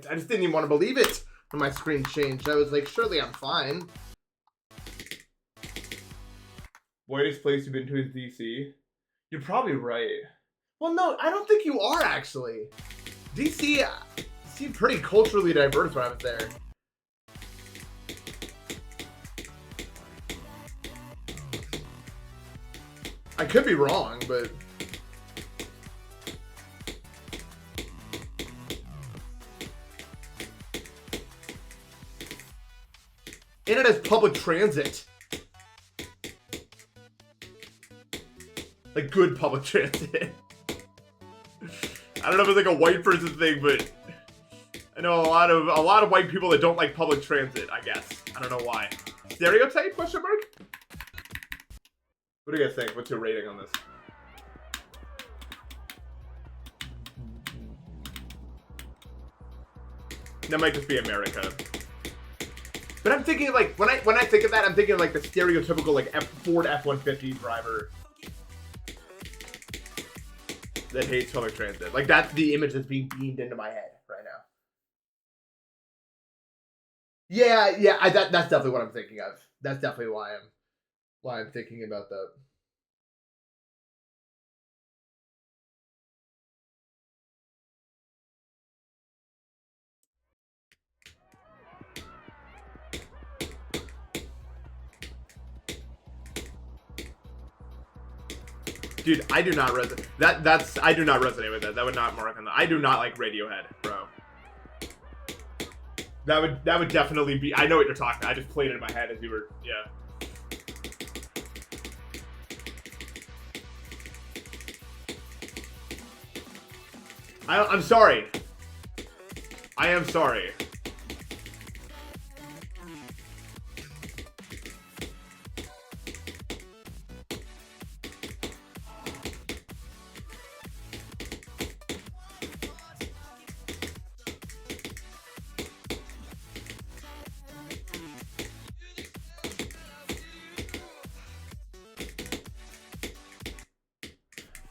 [SPEAKER 2] I just didn't even want to believe it when my screen changed. I was like, surely I'm fine. Whitest place you've been to is DC. You're probably right. Well, no, I don't think you are actually. DC seemed pretty culturally diverse when I was there. I could be wrong, but... And it has public transit. Like good public transit. I don't know if it's like a white person thing, but I know a lot of white people that don't like public transit, I guess. I don't know why. Stereotype, question mark? What do you guys think? What's your rating on this? That might just be America. But I'm thinking like when I think of that, I'm thinking of like the stereotypical like Ford F-150 driver. that hates public transit. Like, that's the image that's being beamed into my head right now. Yeah, that's definitely what I'm thinking of. That's definitely why I'm thinking about that. Dude, I do not resonate. I do not resonate with that. That would not mark on the. I do not like Radiohead, bro. That would definitely be. I know what you're talking about. I just played it in my head as you were. Yeah. I'm sorry. I am sorry.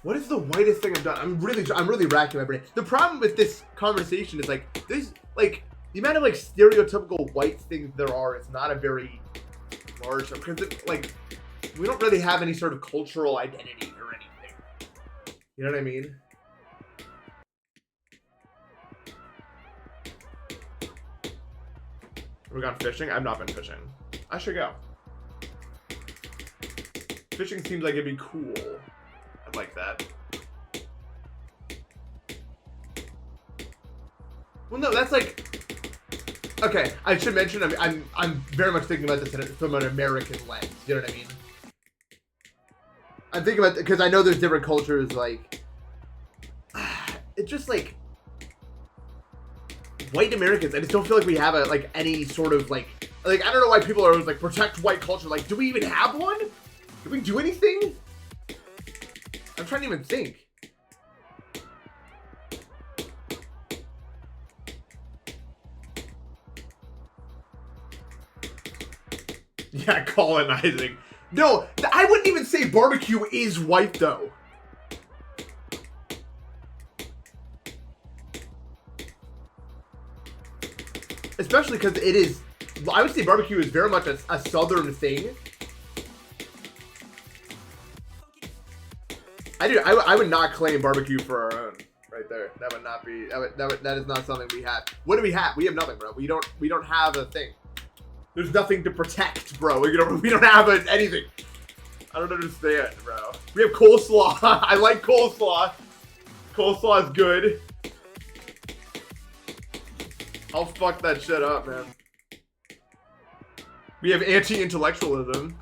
[SPEAKER 2] What is the whitest thing I've done? I'm really racking my brain. The problem with this conversation is like there's like the amount of like stereotypical white things there are is not a very large because like we don't really have any sort of cultural identity or anything. You know what I mean? We gone fishing? I've not been fishing. I should go. Fishing seems like it'd be cool. I'd like that. Well, no, that's like. Okay, I should mention. I'm very much thinking about this from an American lens. You know what I mean? I'm thinking about because I know there's different cultures. Like, it's just like white Americans. I just don't feel like we have any sort of like I don't know why people are always like protect white culture. Like, do we even have one? Do we do anything? I'm trying to even think. Yeah, colonizing. No, I wouldn't even say barbecue is white, though. Especially because it is... I would say barbecue is very much a southern thing. I would not claim barbecue for our own. Right there. That would not be... That is not something we have. What do we have? We have nothing, bro. We don't have a thing. There's nothing to protect, bro. We don't have anything. I don't understand, bro. We have coleslaw. I like coleslaw. Coleslaw is good. I'll fuck that shit up, man. We have anti-intellectualism.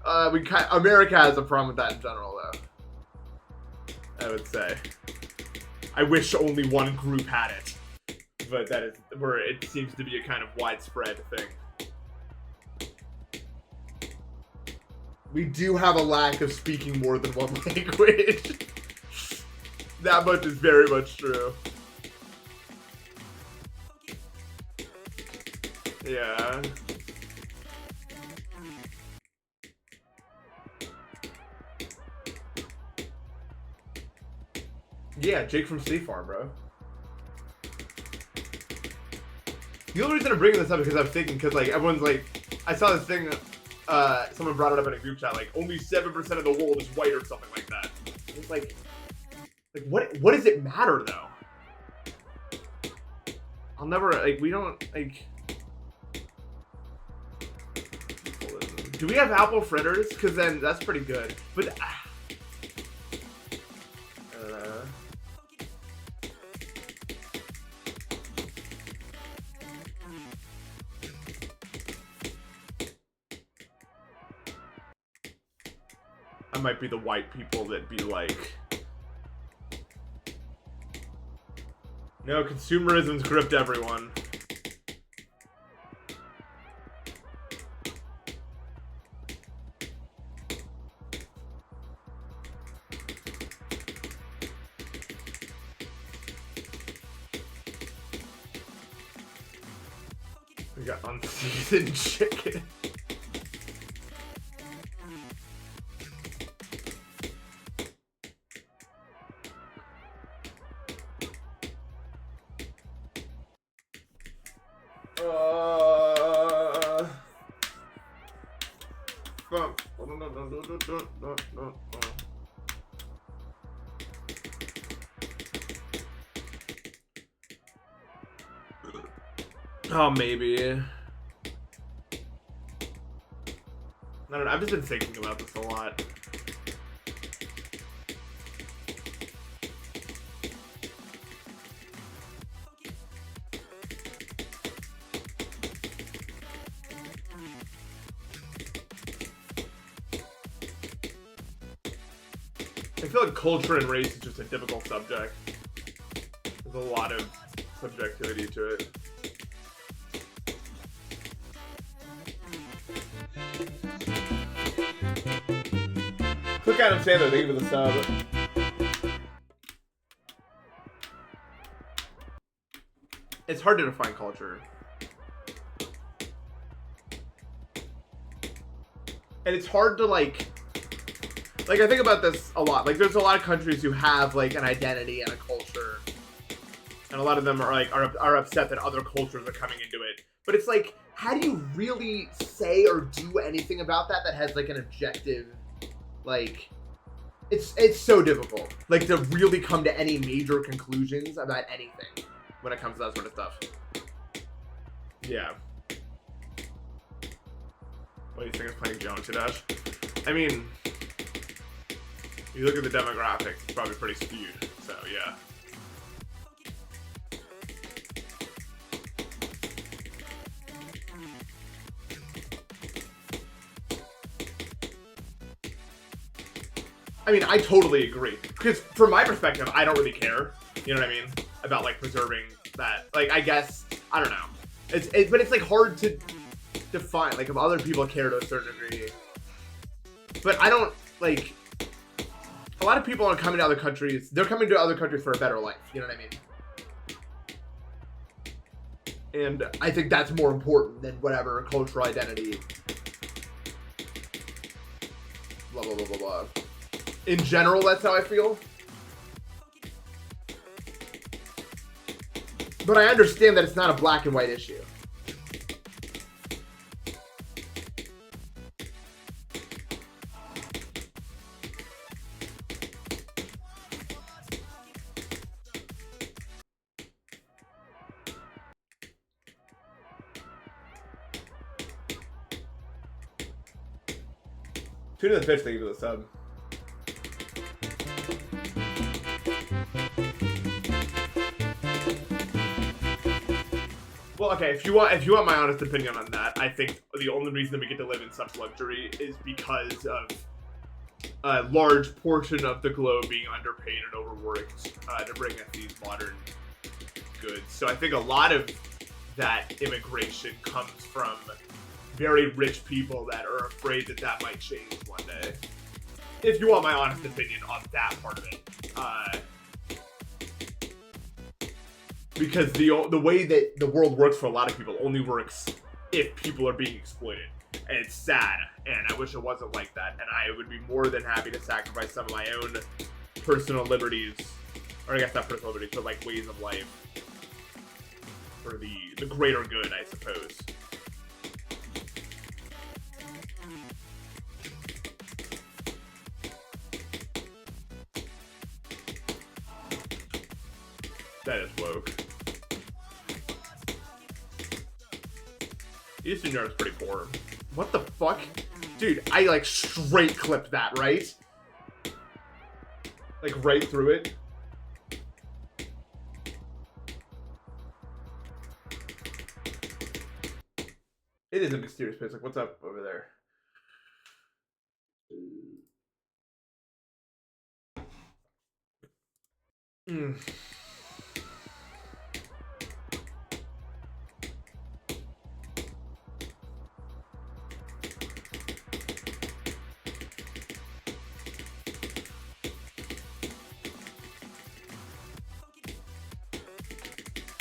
[SPEAKER 2] America has a problem with that in general, though. I would say. I wish only one group had it, but that is where it seems to be a kind of widespread thing. We do have a lack of speaking more than one language. That much is very much true. Yeah. Yeah, Jake from State Farm, bro. The only reason I'm bringing this up is because I'm thinking, because like everyone's like, I saw this thing. Someone brought it up in a group chat, like only 7% of the world is white or something like that. It's like what does it matter though? I'll never we don't like. Do we have apple fritters? Because then that's pretty good. But I might be the white people that be like, no, consumerism's gripped everyone. We got unseasoned chicken.
[SPEAKER 1] Oh, maybe. I don't know. I've just been thinking about this a lot. I feel like culture and race is just a difficult subject. There's a lot of subjectivity to it. Look at him Sandler, thank you for the sub. It's hard to define culture. And it's hard to like I think about this a lot. Like there's a lot of countries who have like an identity and a culture. And a lot of them are like are upset that other cultures are coming into it. But it's like, how do you really say or do anything about that has like an objective, like, it's so difficult. Like to really come to any major conclusions about anything when it comes to that sort of stuff. Yeah. What do you think of playing Geometry Dash? I mean, if you look at the demographics, it's probably pretty skewed, so yeah. I mean, I totally agree. Because from my perspective, I don't really care. You know what I mean? About like preserving that. Like, I guess, I don't know. But it's like hard to define. Like, if other people care to a certain degree. But I don't, like, a lot of people are coming to other countries. They're coming to other countries for a better life. You know what I mean? And I think that's more important than whatever cultural identity. Blah, blah, blah, blah, blah. In general, that's how I feel. But I understand that it's not a black and white issue. Tune in the pitch, thank you for the sub. Well, okay, if you want my honest opinion on that, I think the only reason that we get to live in such luxury is because of a large portion of the globe being underpaid and overworked to bring us these modern goods. So I think a lot of that immigration comes from very rich people that are afraid that that might change one day. If you want my honest opinion on that part of it. Because the way that the world works for a lot of people only works if people are being exploited. And it's sad, and I wish it wasn't like that. And I would be more than happy to sacrifice some of my own personal liberties, or I guess not personal liberties, but like ways of life for the greater good, I suppose. That is woke. Eastern Europe's pretty poor. What the fuck? Dude, I like straight clipped that, right? Like right through it. It is a mysterious place. Like, what's up over there?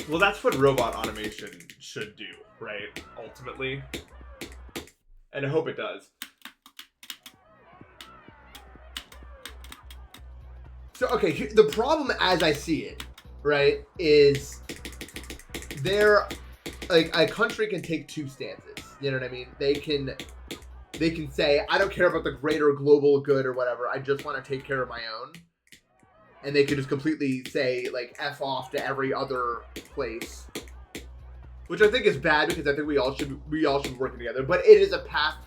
[SPEAKER 1] Well, that's what robot automation should do, right? Ultimately. And I hope it does. So, okay, the problem as I see it, right, is there, like, a country can take two stances. You know what I mean? They can
[SPEAKER 2] they can say, I don't care about the greater global good or whatever. I just want to take care of my own. And they could just completely say, like, F off to every other place. Which I think is bad because I think we all should be working together. But it is a path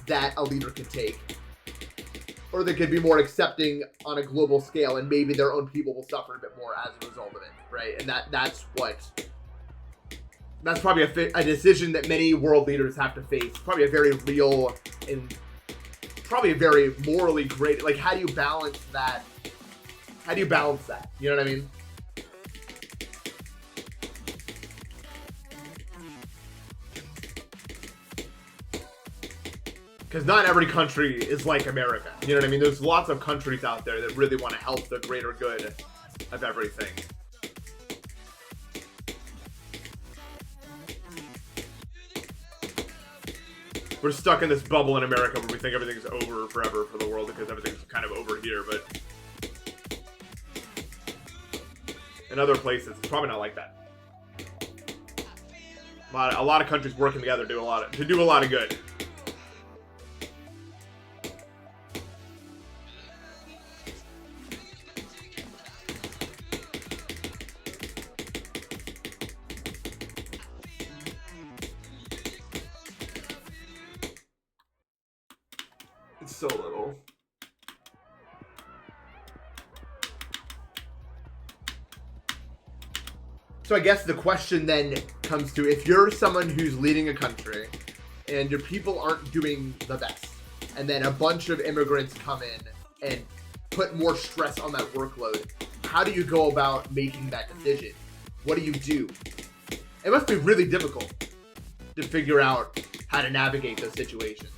[SPEAKER 2] that a leader could take. Or they could be more accepting on a global scale, and maybe their own people will suffer a bit more as a result of it, right? And that's probably a decision that many world leaders have to face. Probably a very real and probably a very morally great. Like, how do you balance that? How do you balance that? You know what I mean? Because not every country is like America. You know what I mean? There's lots of countries out there that really want to help the greater good of everything. We're stuck in this bubble in America where we think everything's over forever for the world because everything's kind of over here, but in other places, it's probably not like that. A lot of countries working together to do a lot of good. It's so little. So I guess the question then comes to, if you're someone who's leading a country and your people aren't doing the best, and then a bunch of immigrants come in and put more stress on that workload, how do you go about making that decision? What do you do? It must be really difficult to figure out how to navigate those situations.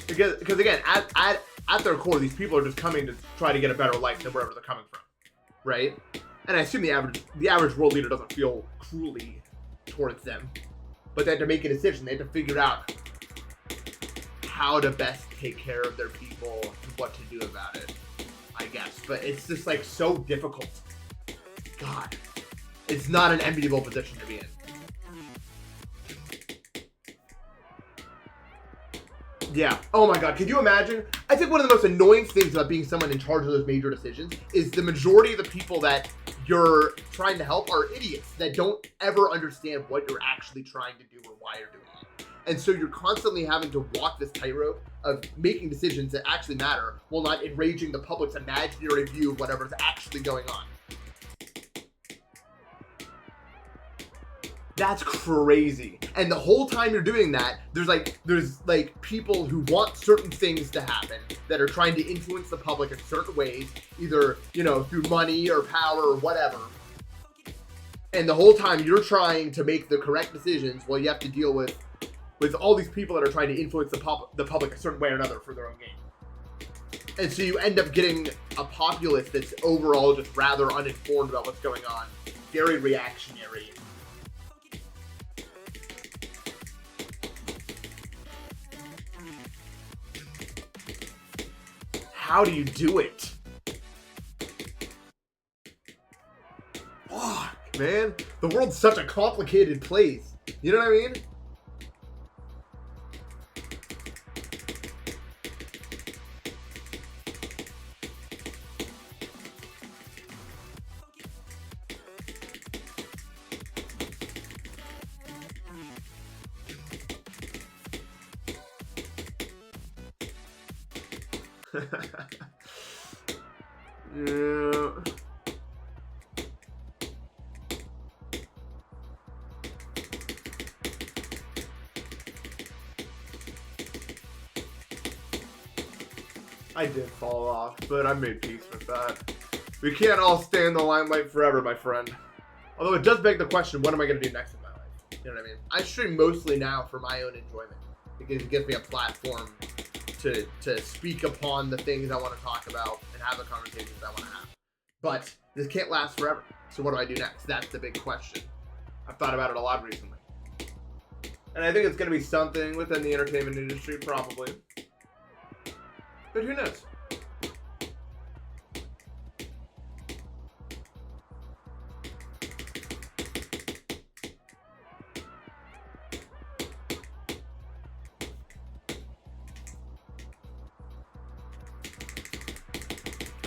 [SPEAKER 2] Because again, at their core, these people are just coming to try to get a better life than wherever they're coming from, right? And I assume the average world leader doesn't feel cruelly towards them, but they have to make a decision. They have to figure out how to best take care of their people and what to do about it, I guess. But it's just like so difficult. God, it's not an enviable position to be in. Yeah. Oh my God. Could you imagine? I think one of the most annoying things about being someone in charge of those major decisions is the majority of the people that you're trying to help are idiots that don't ever understand what you're actually trying to do or why you're doing it. And so you're constantly having to walk this tightrope of making decisions that actually matter while not enraging the public's imaginary view of whatever's actually going on. That's crazy. And the whole time you're doing that, there's like people who want certain things to happen that are trying to influence the public in certain ways, either, you know, through money or power or whatever. And the whole time you're trying to make the correct decisions while you have to deal with all these people that are trying to influence the public a certain way or another for their own gain. And so you end up getting a populace that's overall just rather uninformed about what's going on, very reactionary. How do you do it? Fuck, man. The world's such a complicated place. You know what I mean? Yeah. I did fall off, but I made peace with that. We can't all stay in the limelight forever, my friend. Although it does beg the question, what am I going to do next in my life? You know what I mean? I stream mostly now for my own enjoyment, because it gives me a platform to speak upon the things I want to talk about and have the conversations I want to have. But this can't last forever. So what do I do next? That's the big question. I've thought about it a lot recently. And I think it's going to be something within the entertainment industry, probably. But who knows?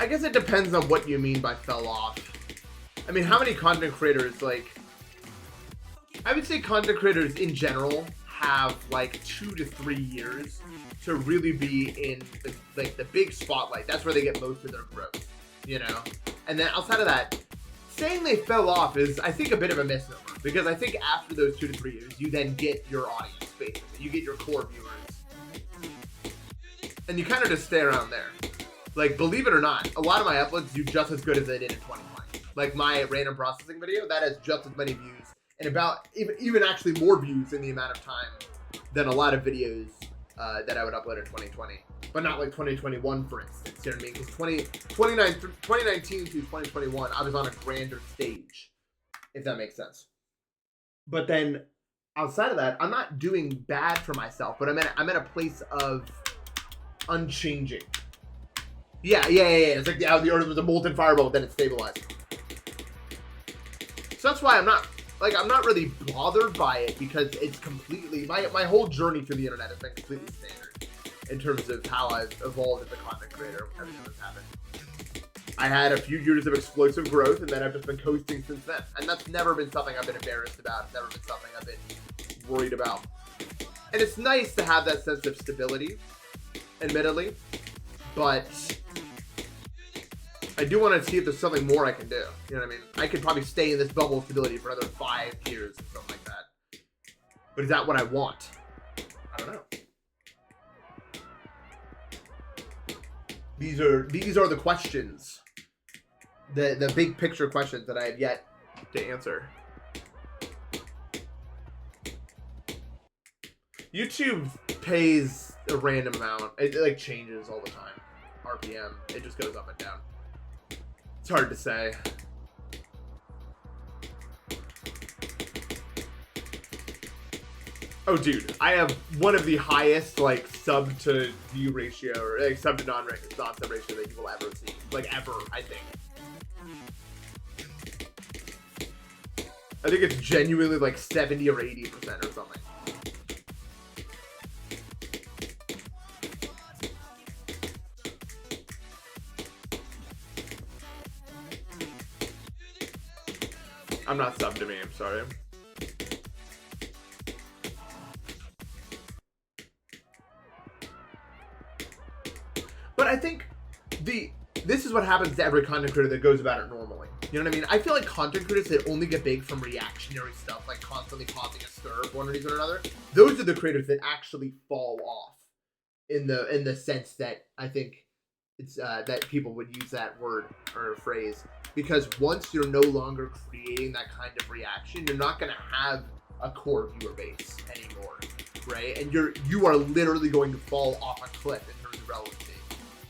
[SPEAKER 2] I guess it depends on what you mean by fell off. I mean, how many content creators, like, I would say content creators in general have like 2 to 3 years to really be in the big spotlight. That's where they get most of their growth, you know? And then outside of that, saying they fell off is, I think, a bit of a misnomer, because I think after those 2 to 3 years, you then get your audience, basically. You get your core viewers. And you kind of just stay around there. Like, believe it or not, a lot of my uploads do just as good as they did in 2020. Like my random processing video, that has just as many views, and about even actually more views in the amount of time than a lot of videos that I would upload in 2020. But not like 2021, for instance. You know what I mean? Because 2019 to 2021, I was on a grander stage, if that makes sense. But then, outside of that, I'm not doing bad for myself, but I'm at a place of unchanging. Yeah. It's like the Earth was a molten fireball, then it stabilized. So that's why I'm not really bothered by it, because it's completely, my whole journey through the internet has been completely standard in terms of how I've evolved as a content creator. Everything that's happened. I had a few years of explosive growth, and then I've just been coasting since then. And that's never been something I've been embarrassed about. It's never been something I've been worried about. And it's nice to have that sense of stability, admittedly, but I do want to see if there's something more I can do. You know what I mean? I could probably stay in this bubble of stability for another 5 years or something like that. But is that what I want? I don't know. These are the questions. The big picture questions that I have yet to answer. YouTube pays a random amount. It like changes all the time. RPM. It just goes up and down. It's hard to say. Oh, dude, I have one of the highest like sub to view ratio, or like sub to non-sub ratio that you will ever see, like ever. I think it's genuinely like 70 or 80% or something. I'm not sub to me, I'm sorry. But I think this is what happens to every content creator that goes about it normally. You know what I mean? I feel like content creators that only get big from reactionary stuff, like constantly causing a stir for one reason or another, those are the creators that actually fall off in the sense that I think it's that people would use that word or phrase. Because once you're no longer creating that kind of reaction, you're not going to have a core viewer base anymore, right? And you are literally going to fall off a cliff in terms of relevancy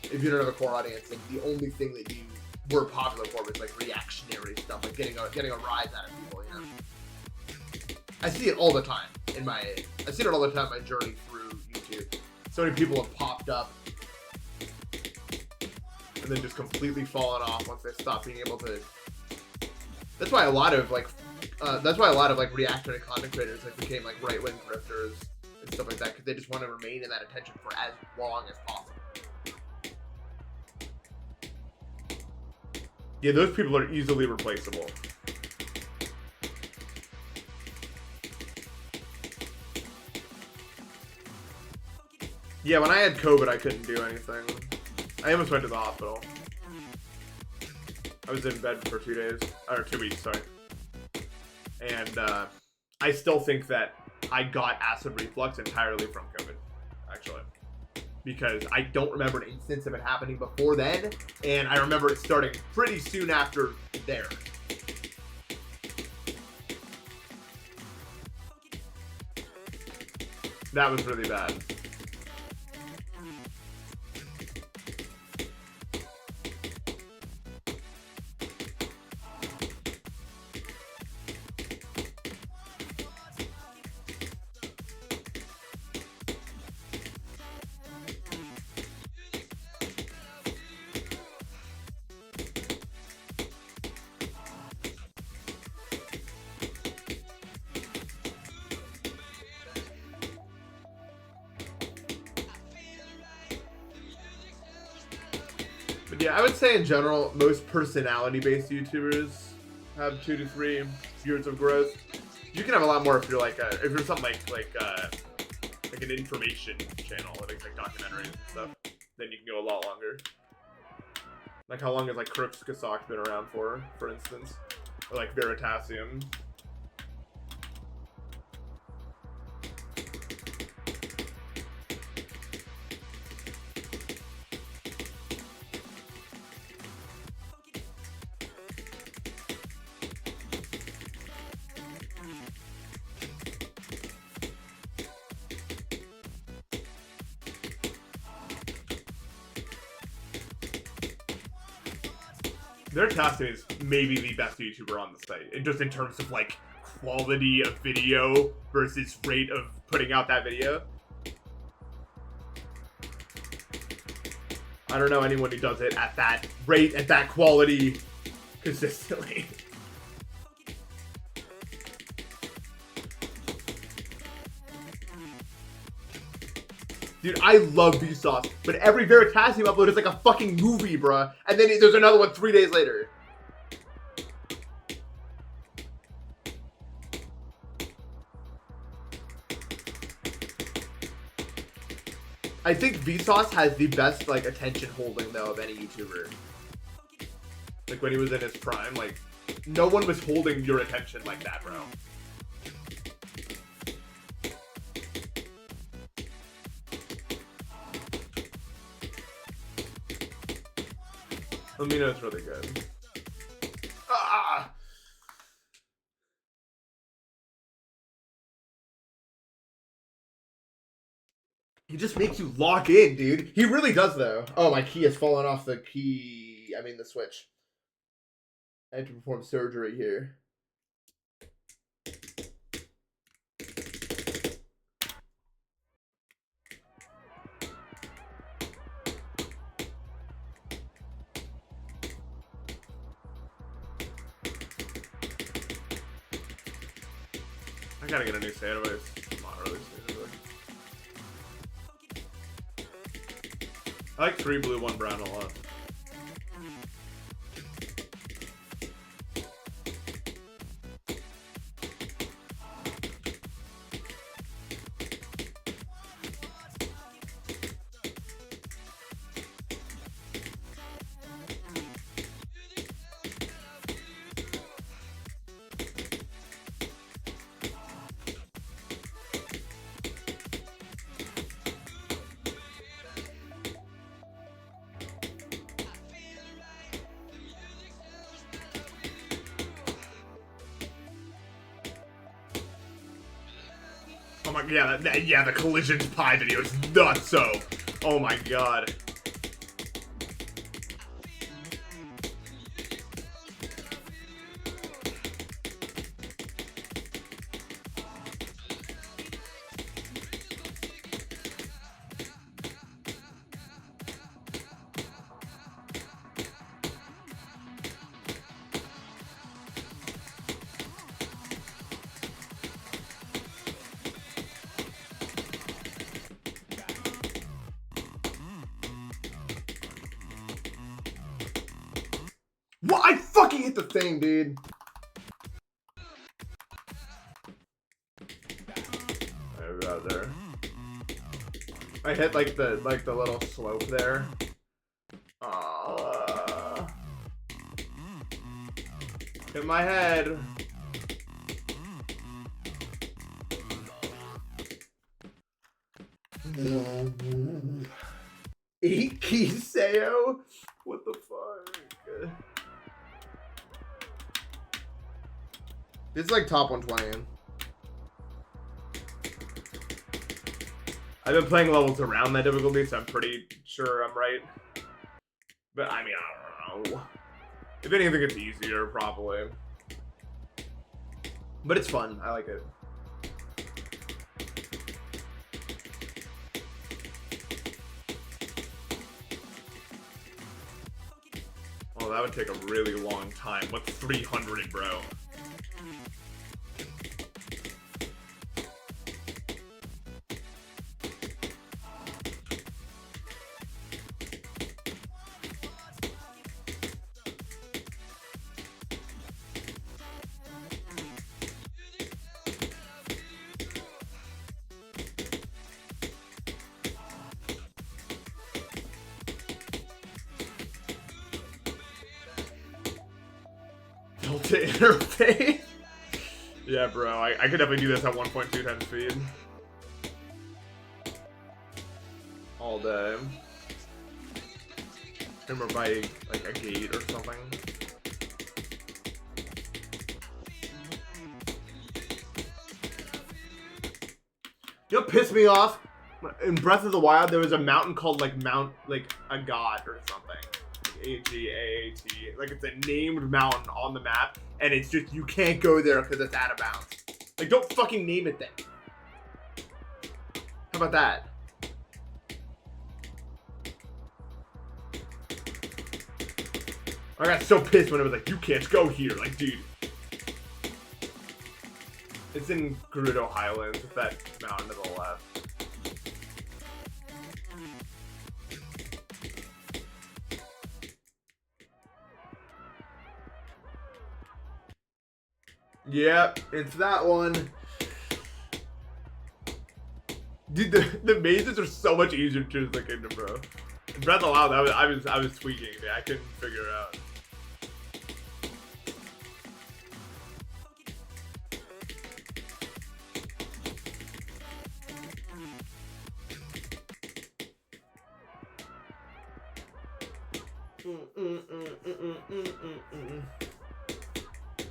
[SPEAKER 2] if you don't have a core audience. And the only thing that you were popular for was like reactionary stuff, like getting a rise out of people. You know, I see it all the time in my journey through YouTube. So many people have popped up and then just completely fallen off once they stop being able to. That's why a lot of like reactionary content creators like became like right-wing grifters and stuff like that, because they just want to remain in that attention for as long as possible. Yeah, those people are easily replaceable. Yeah, when I had COVID, I couldn't do anything. I almost went to the hospital. I was in bed for 2 days, or 2 weeks, sorry. And I still think that I got acid reflux entirely from COVID, actually. Because I don't remember an instance of it happening before then, and I remember it starting pretty soon after there. That was really bad.
[SPEAKER 1] But yeah, I would say in general, most personality-based YouTubers have 2 to 3 years of growth. You can have a lot more if you're like if you're something like an information channel, like documentaries and stuff. Then you can go a lot longer. Like how long has like Crooks Kassak been around for instance, or like Veritasium. Veritasium is maybe the best YouTuber on the site, and just in terms of like quality of video versus rate of putting out that video. I don't know anyone who does it at that rate, at that quality, consistently. Dude, I love Vsauce, but every Veritasium upload is like a fucking movie, bruh. And then there's another one 3 days later. I think Vsauce has the best like attention holding though of any YouTuber. Like when he was in his prime, like no one was holding your attention like that, bro. Lamino's really good. Ah! He just makes you lock in, dude. He really does, though. Oh, my key has fallen off the key. I mean, the switch. I had to perform surgery here. I gotta get a new sandwich. Not really soon. I like 3 blue, 1 brown a lot. Oh my, yeah, the collisions pie video is nuts. So, oh my god. What? I fucking hit the thing, dude. I got there. I hit like the little slope there. Hit my head. Eight Kiseo? What the fuck? This is like top 120. I've been playing levels around that difficulty, so I'm pretty sure I'm right. But I mean, I don't know. If anything, it's easier, probably. But it's fun. I like it. Oh, that would take a really long time. What's 300, bro? to interface. Yeah, bro, I could definitely do this at 1.2 times speed. All day. Remember by like a gate or something.
[SPEAKER 2] You know what pissed me off? In Breath of the Wild, there was a mountain called like Mount, like a god or something. A-G-A-A-T. Like it's a named mountain on the map, and it's just, you can't go there because it's out of bounds. Like, don't fucking name it then. How about that? I got so pissed when it was like, you can't go here. Like, dude.
[SPEAKER 1] It's in Gerudo Highlands. It's that mountain to the left.
[SPEAKER 2] Yep, it's that one.
[SPEAKER 1] Dude, the mazes are so much easier to choose the kingdom, bro. In Breath of the Wild, I was tweaking, man. I couldn't figure it out.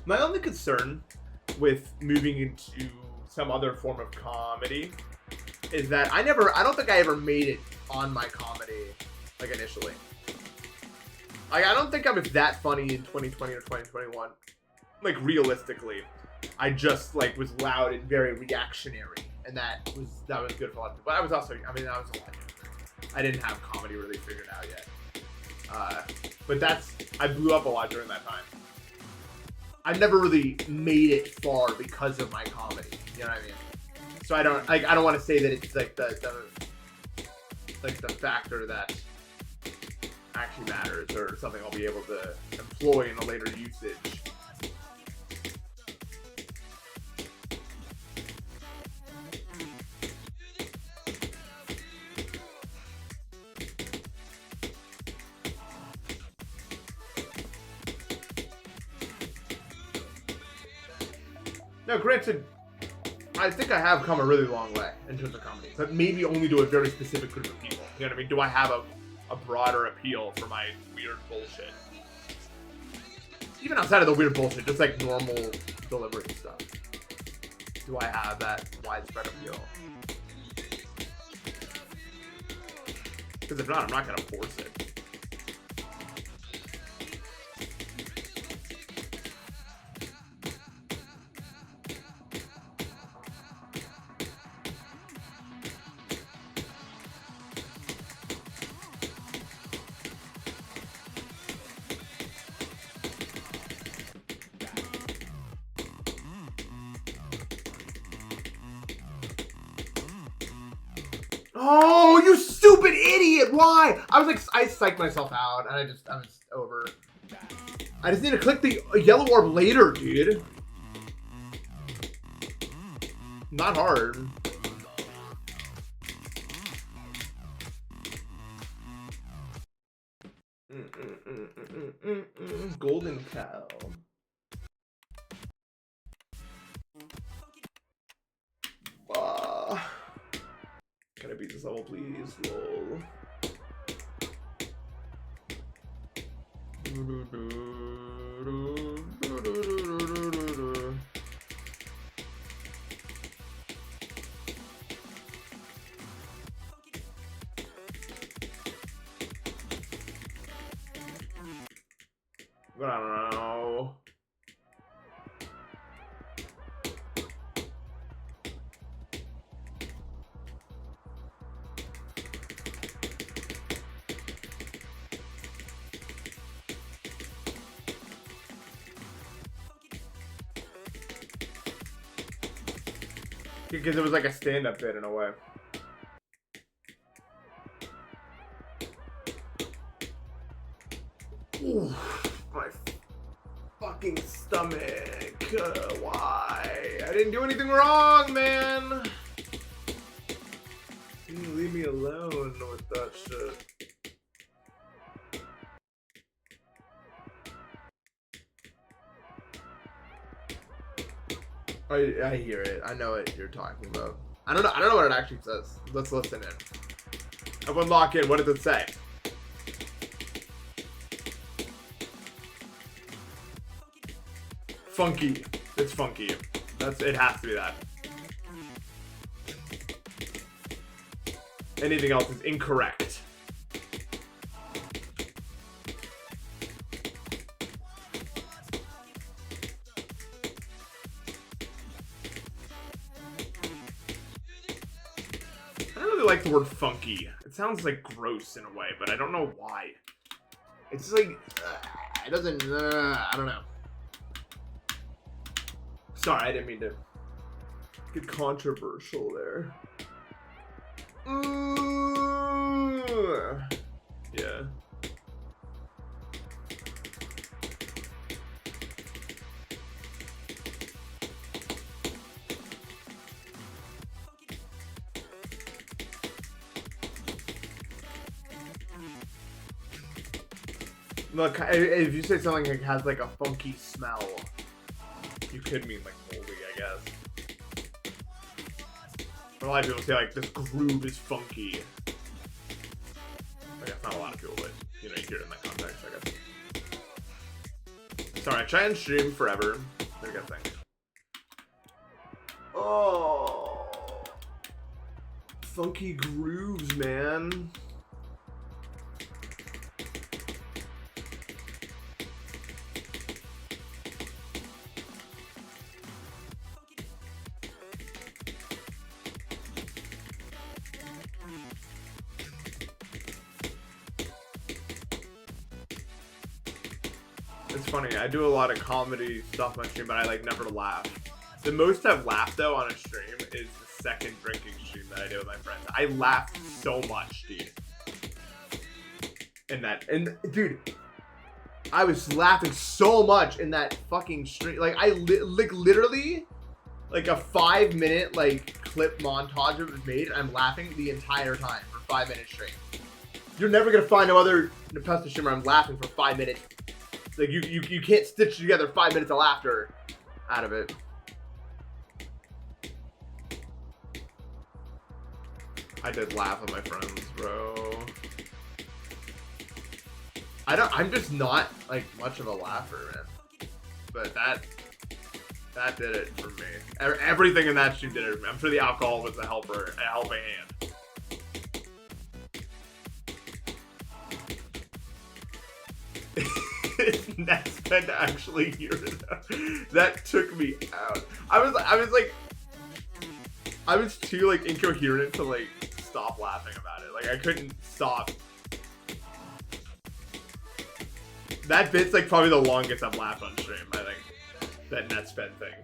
[SPEAKER 2] My only concern with moving into some other form of comedy is that I don't think I ever made it on my comedy, like, initially. Like, I don't think I was that funny in 2020 or 2021. Like, realistically. I just, like, was loud and very reactionary. And that was good for a lot of people. But I was also, I mean, I was a lot younger. I didn't have comedy really figured out yet. But I blew up a lot during that time. I've never really made it far because of my comedy. You know what I mean? So I don't want to say that it's like the factor that actually matters or something I'll be able to employ in a later usage. Now, granted, I think I have come a really long way in terms of comedy, but maybe only to a very specific group of people. You know what I mean? Do I have a broader appeal for my weird bullshit? Even outside of the weird bullshit, just like normal delivery stuff. Do I have that widespread appeal? Because if not, I'm not going to force it. Oh, you stupid idiot! Why? I was like, I psyched myself out, and I was over. I just need to click the yellow orb later, dude. Not hard. Golden cow. Can I beat this level, please? Lol. But I don't know. Because it was like a stand-up bit in a way. Ooh, my fucking stomach. Why? I didn't do anything wrong, man. You didn't leave me alone with that shit. I hear it. I know what you're talking about. I don't know what it actually says. Let's listen in. Everyone lock in. What does it say? Funky. It's funky. It has to be that. Anything else is incorrect. I don't really like the word funky. It sounds like gross in a way, but I don't know why. It's just like, it doesn't, I don't know. Sorry, I didn't mean to get controversial there. Yeah. Look, if you say something that has like a funky smell, you could mean like moldy, I guess. But a lot of people say like this groove is funky. I guess not a lot of people, but you know, you hear it in that context, I guess. Sorry, I try and stream forever. There we go, thing. Oh, funky grooves, man. It's funny, I do a lot of comedy stuff on stream, but I like never laugh. The most I've laughed though on a stream is the second drinking stream that I did with my friends. I laughed so much, dude. And dude, I was laughing so much in that fucking stream. Like literally, like a 5-minute like clip montage of it made. I'm laughing the entire time for 5 minutes straight. You're never gonna find no other Npesta streamer I'm laughing for 5 minutes. Like you can't stitch together 5 minutes of laughter out of it. I did laugh with my friends, bro. I'm just not like much of a laugher, man. But that did it for me. Everything in that stream did it for me. I'm sure the alcohol was a helping hand. Npesta actually hear it. That took me out. I was too like incoherent to like stop laughing about it. Like I couldn't stop. That bit's like probably the longest I've laughed on stream, I think. That Npesta thing.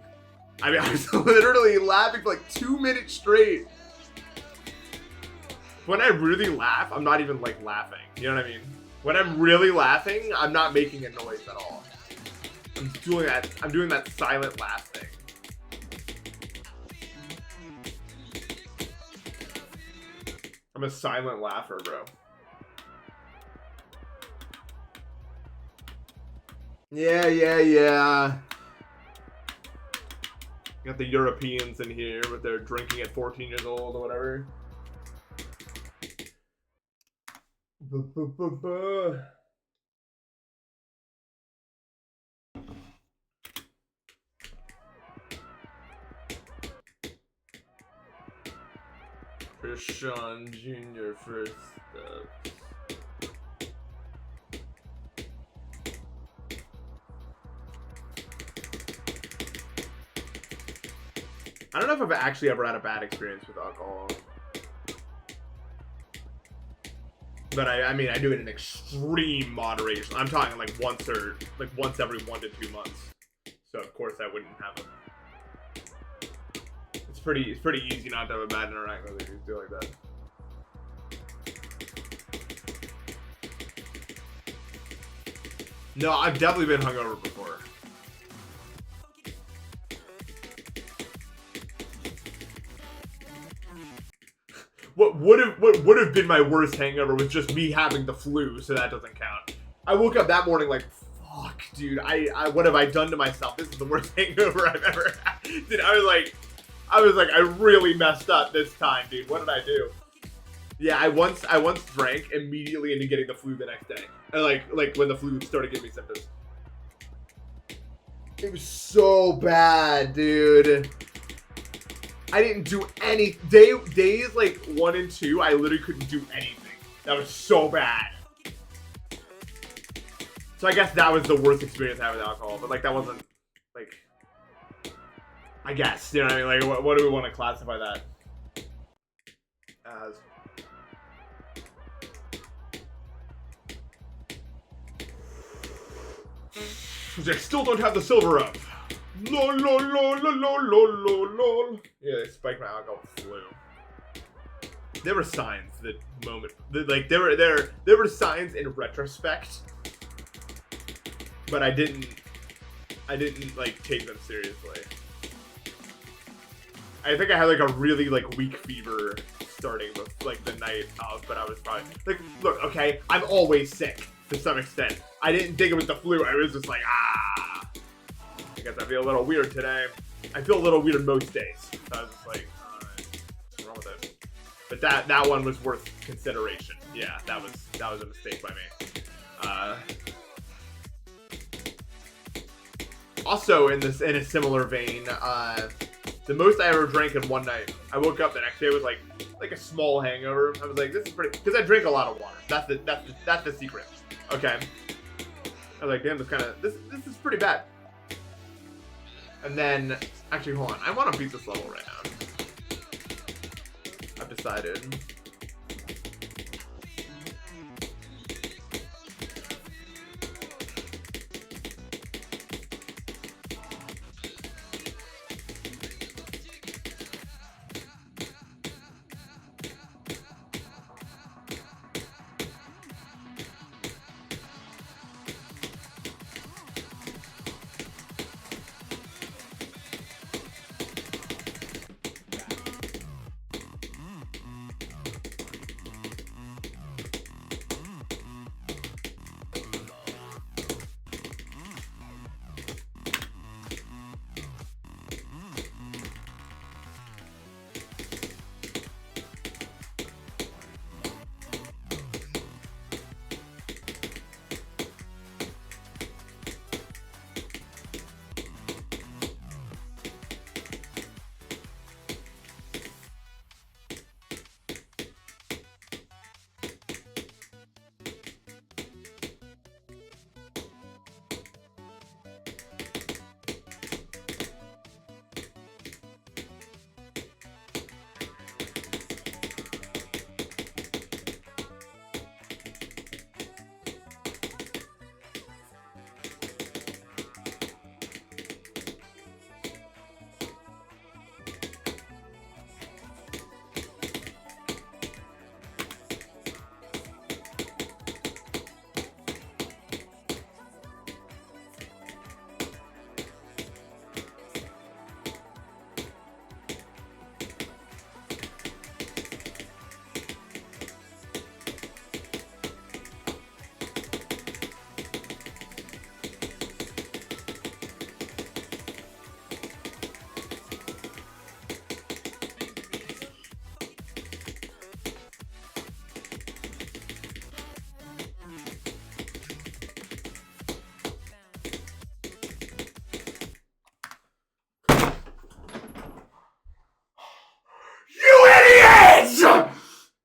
[SPEAKER 2] I mean, I was literally laughing for like 2 minutes straight. When I really laugh, I'm not even like laughing. You know what I mean? When I'm really laughing, I'm not making a noise at all. I'm doing that silent laugh thing. I'm a silent laugher, bro. Yeah. Got the Europeans in here with their drinking at 14 years old or whatever. For Sean Jr. first steps. I don't know if I've actually ever had a bad experience with alcohol. But I mean, I do it in extreme moderation. I'm talking like once every 1 to 2 months. So of course I wouldn't have them. It's pretty easy not to have a bad interaction with you do like that. No, I've definitely been hungover before. What would have been my worst hangover was just me having the flu, so that doesn't count. I woke up that morning like,
[SPEAKER 1] fuck, dude. What have I done to myself? This is the worst hangover I've ever had. Dude, I was like, I really messed up this time, dude. What did I do? Yeah, I once drank immediately into getting the flu the next day. And like when the flu started giving me symptoms. It was so bad, dude. I didn't do any days like 1 and 2. I literally couldn't do anything. That was so bad. So I guess that was the worst experience I had with alcohol. But like that wasn't like. I guess, you know what I mean? Like what do we want to classify that as? Which I still don't have the silver up. Lol, lol, lol, lol, lol, lol, lol. Yeah, they spiked my alcohol flu. There were signs that moment, like there were signs in retrospect, but I didn't like take them seriously. I think I had like a really like weak fever starting with like the night of, but I was probably like, look, okay, I'm always sick to some extent. I didn't think it was the flu. I was just like, I guess I feel a little weird today. I feel a little weird most days. So I was just like, what's wrong with it? But that one was worth consideration. Yeah, that was a mistake by me. Also in a similar vein, the most I ever drank in one night. I woke up the next day with like a small hangover. I was like, this is pretty, because I drink a lot of water. That's the secret. Okay. I was like, damn, this is pretty bad. And then, actually, hold on. I want to beat this level right now. I've decided.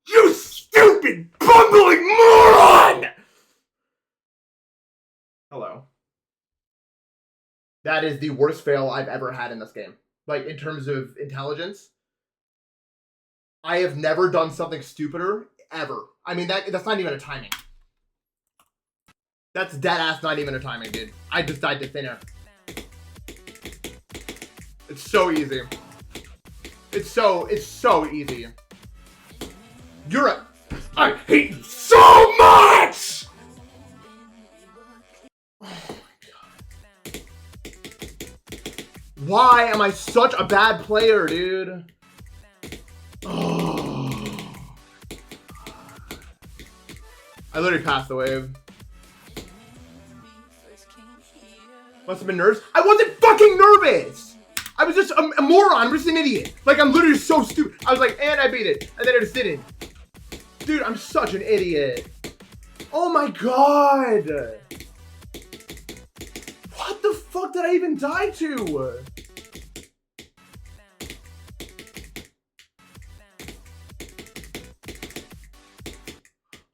[SPEAKER 1] You stupid, bumbling moron! Hello. That is the worst fail I've ever had in this game. Like, in terms of intelligence. I have never done something stupider, ever. I mean, that's not even a timing. That's dead-ass not even a timing, dude. I just died to thin air. It's so easy. It's so easy. I hate you so much! Oh my god. Why am I such a bad player, dude? Oh. I literally passed the wave.
[SPEAKER 2] Must have been nerves. I wasn't fucking nervous! I was just a moron. I'm just an idiot. Like, I'm literally so stupid. I was like, and I beat it. And then I just didn't. Dude, I'm such an idiot. Oh my god. What the fuck did I even die to?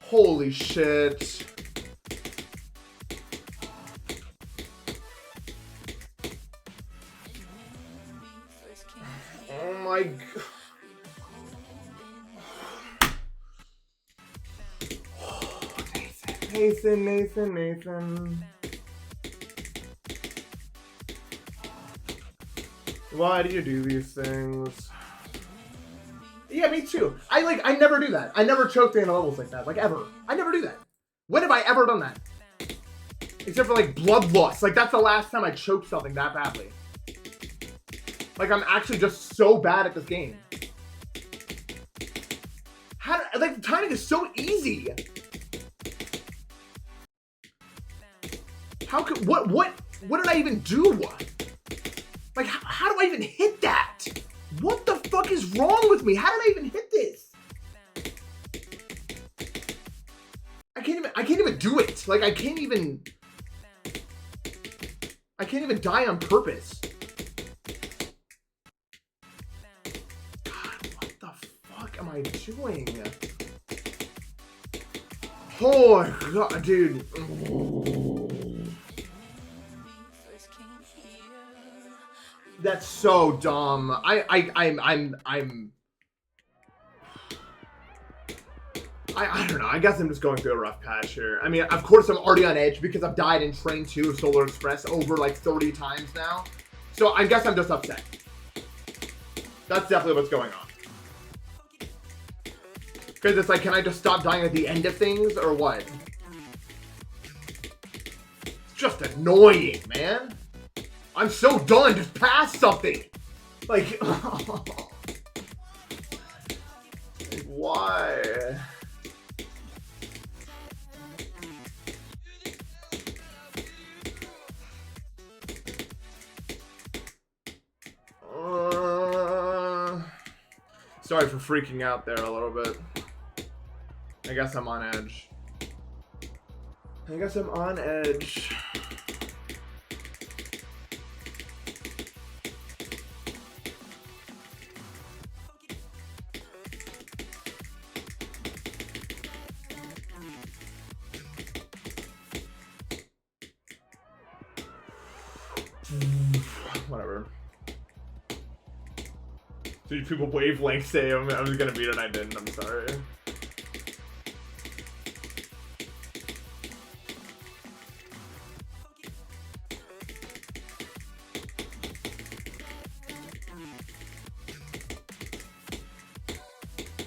[SPEAKER 2] Holy shit. Oh my god. Nathan. Why do you do these things? Yeah, me too. I never do that. I never choke in levels like that, like ever. I never do that. When have I ever done that? Except for like bloodlust. Like that's the last time I choked something that badly. Like I'm actually just so bad at this game. Like the timing is so easy. How could what did I even do? Like how do I even hit that? What the fuck is wrong with me? How did I even hit this? I can't even do it. Like I can't even die on purpose. God, what the fuck am I doing? Oh my god, dude. That's so dumb. I don't know. I guess I'm just going through a rough patch here. I mean, of course I'm already on edge because I've died in Train 2 of Solar Express over like 30 times now. So I guess I'm just upset. That's definitely what's going on. Because it's like, can I just stop dying at the end of things or what? It's just annoying, man. I'm so done. Just pass something. Like, why? Sorry for freaking out there a little bit. I guess I'm on edge. Whatever. Dude, people wavelength say I was gonna beat it and I didn't. I'm sorry.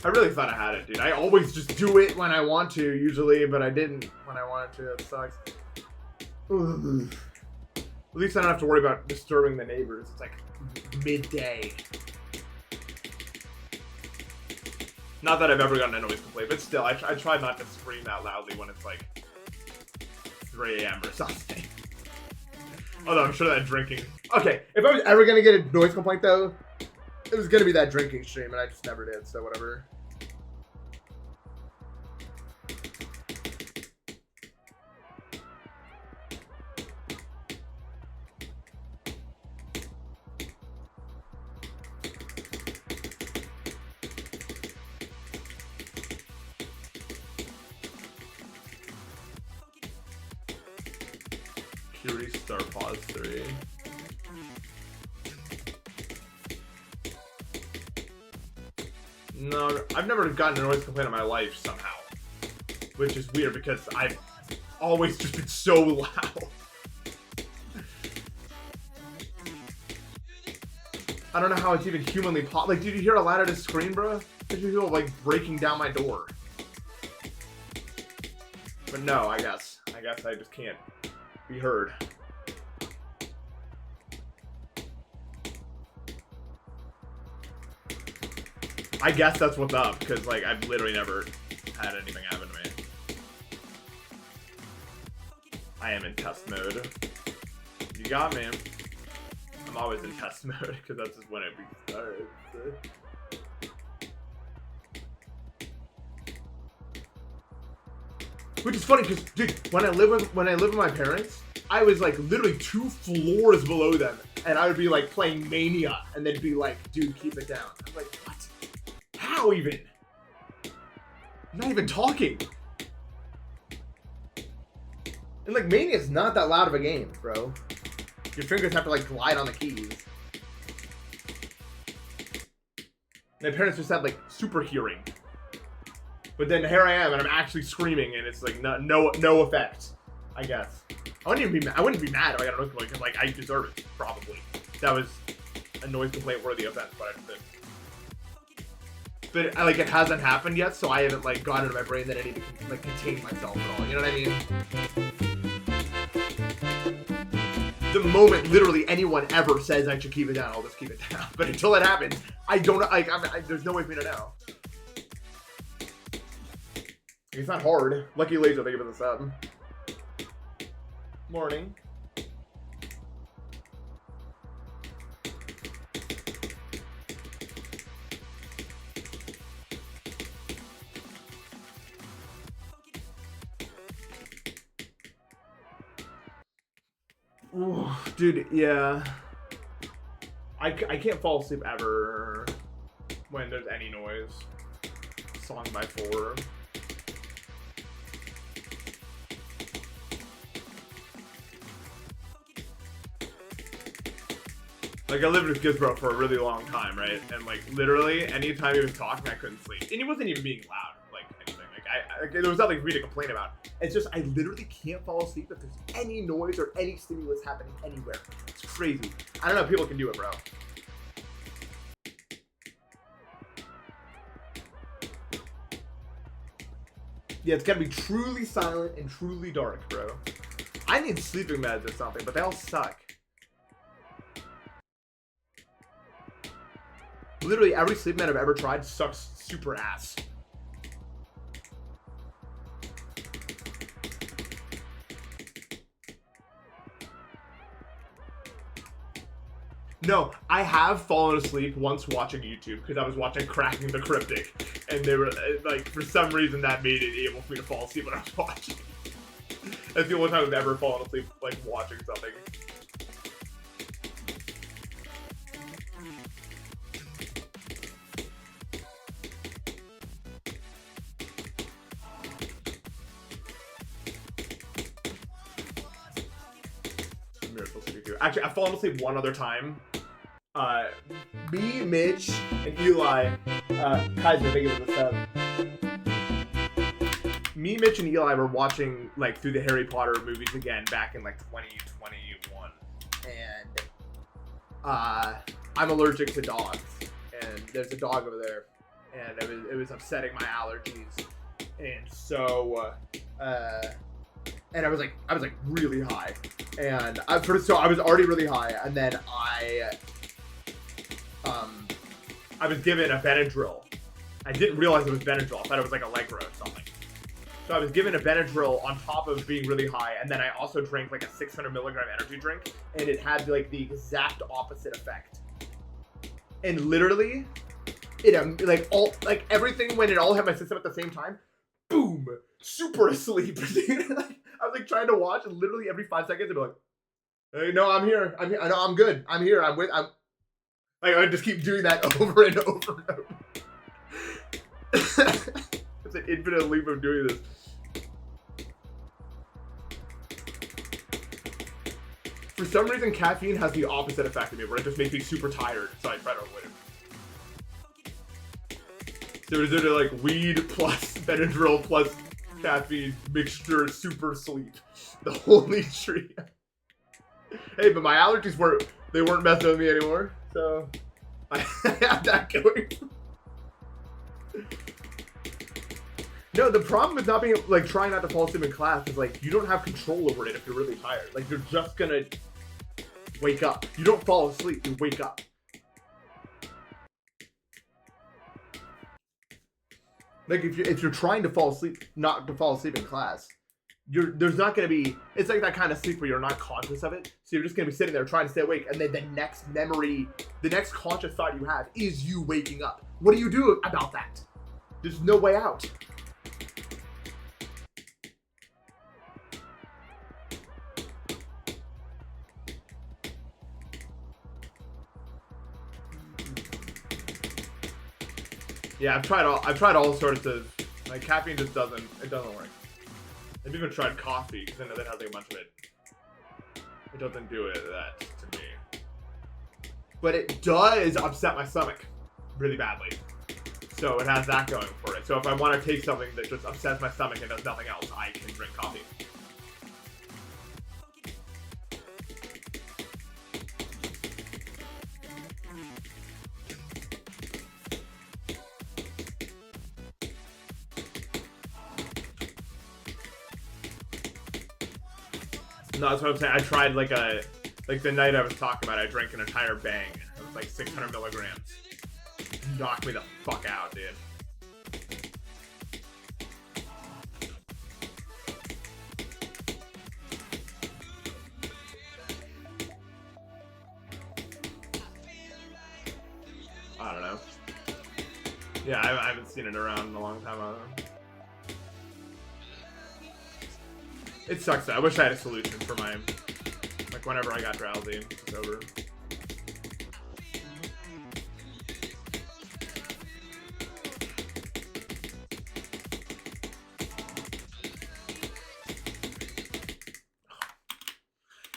[SPEAKER 2] I really thought I had it, dude. I always just do it when I want to, usually, but I didn't when I wanted to. It sucks. Ugh. At least I don't have to worry about disturbing the neighbors. It's like midday. Not that I've ever gotten a noise complaint, but still, I try not to scream that loudly when it's like 3 a.m. or something. Although I'm sure that drinking... Okay, if I was ever going to get a noise complaint, though, it was going to be that drinking stream, and I just never did, so whatever. Restart pause 3. No, I've never gotten a noise complaint in my life somehow. Which is weird because I've always just been so loud. I don't know how it's even humanly possible. Like, did you hear a ladder to scream, bro? Did you hear like breaking down my door? But no, I guess I just can't be heard. I guess that's what's up, because like I've literally never had anything happen to me. I am in test mode.
[SPEAKER 1] You got me. I'm always in test mode because that's just when it restarts.
[SPEAKER 2] Which is funny because, dude, when I live with my parents, I was like literally 2 floors below them, and I would be like playing Mania, and they'd be like, "Dude, keep it down." I'm like, "What? How even? I'm not even talking." And like Mania's not that loud of a game, bro. Your fingers have to like glide on the keys. My parents just had like super hearing. But then here I am, and I'm actually screaming, and it's like no effect. I guess I wouldn't be mad if I got a noise complaint because like I deserve it probably. That was a noise complaint worthy offense, but like it hasn't happened yet, so I haven't like got into my brain that I need to like contain myself at all. You know what I mean? The moment literally anyone ever says I should keep it down, I'll just keep it down. But until it happens, I don't like. There's no way for me to know. It's not hard. Lucky Laser, thank you for the sub. Morning. Ooh, dude, yeah. I can't fall asleep ever when there's any noise. Song by 4. Like, I lived with Gizbro for a really long time, right? And, like, literally, anytime he was talking, I couldn't sleep. And he wasn't even being loud, like, anything. Like, there was nothing for me to complain about. It's just, I literally can't fall asleep if there's any noise or any stimulus happening anywhere. It's crazy. I don't know if people can do it, bro. Yeah, it's gotta be truly silent and truly dark, bro. I need sleeping meds or something, but they all suck. Literally every sleep med I've ever tried sucks super ass. No, I have fallen asleep once watching YouTube because I was watching Cracking the Cryptic, and they were like, for some reason that made it able for me to fall asleep when I was watching. That's the only time I've ever fallen asleep like watching something. Actually, I've fallen asleep one other time. Me, Mitch, and Eli, Kaiser, thank you for the sub. Me, Mitch, and Eli were watching, like, through the Harry Potter movies again back in, like, 2021. And, I'm allergic to dogs. And there's a dog over there. And it was upsetting my allergies. And so, and I was like really high, and so I was already really high, and then I was given a Benadryl. I didn't realize it was Benadryl. I thought it was like Allegra or something. So I was given a Benadryl on top of being really high, and then I also drank like a 600 milligram energy drink, and it had like the exact opposite effect. And literally, it everything when it all hit my system at the same time, boom, super asleep. I was like trying to watch, and literally every 5 seconds, I'd be like, "Hey, no, I'm here. I know I'm good. I'm here. I'm like, I just keep doing that over and over and over. It's an infinite loop of doing this. For some reason, caffeine has the opposite effect of me, where it just makes me super tired, so I try to avoid it. So is it like weed plus Benadryl plus caffeine mixture super sleep? The holy tree. Hey, but my allergies weren't messing with me anymore, so I have that going. No, the problem with not being like trying not to fall asleep in class is like you don't have control over it if you're really tired. Like you're just gonna wake up. You don't fall asleep, you wake up. Like if you're trying to fall asleep, not to fall asleep in class, there's not going to be, it's like that kind of sleep where you're not conscious of it. So you're just going to be sitting there trying to stay awake. And then the next memory, the next conscious thought you have is you waking up. What do you do about that? There's no way out. Yeah, I've tried all sorts of, like, caffeine just doesn't work. I've even tried coffee, because I know that has like a bunch of it. It doesn't do that to me. But it does upset my stomach really badly. So it has that going for it. So if I want to take something that just upsets my stomach and does nothing else, I can drink coffee. No, that's what I'm saying. I tried like the night I was talking about, I drank an entire bang. It was like 600 milligrams. It knocked me the fuck out, dude. I don't know. Yeah, I haven't seen it around in a long time either. It sucks though. I wish I had a solution for my, like, whenever I got drowsy, it's over.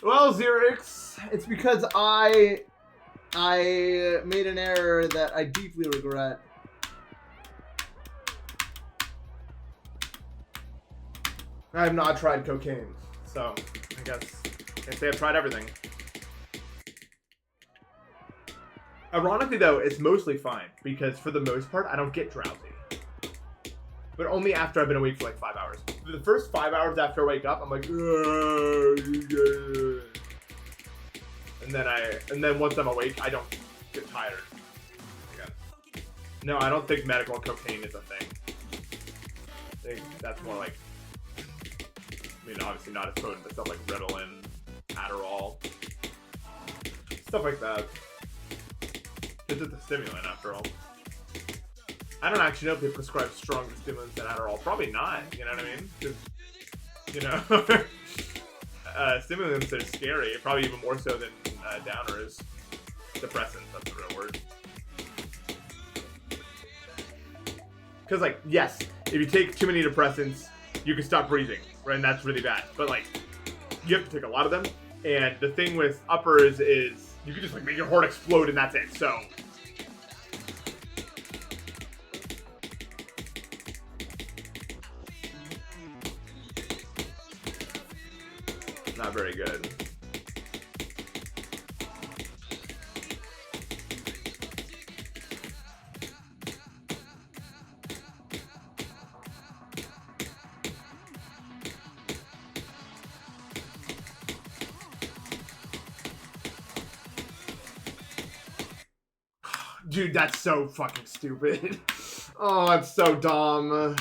[SPEAKER 2] Well, Xerix, it's because I made an error that I deeply regret. I have not tried cocaine, so I guess I can say I've tried everything. Ironically, though, it's mostly fine, because for the most part, I don't get drowsy. But only after I've been awake for like 5 hours. For the first 5 hours after I wake up, I'm like, and then once I'm awake, I don't get tired again. No, I don't think medical cocaine is a thing. I think that's more like, I mean, obviously not as potent, but stuff like Ritalin, Adderall, stuff like that. It's just a stimulant, after all. I don't actually know if they prescribe stronger stimulants than Adderall. Probably not, you know what I mean? Because, you know, stimulants are scary, probably even more so than downers. Depressants, that's the real word. Because, like, yes, if you take too many depressants, you can stop breathing, right? And that's really bad. But, like, you have to take a lot of them. And the thing with uppers is you can just, like, make your heart explode and that's it. So not very good. Dude, that's so fucking stupid. Oh, that's so dumb.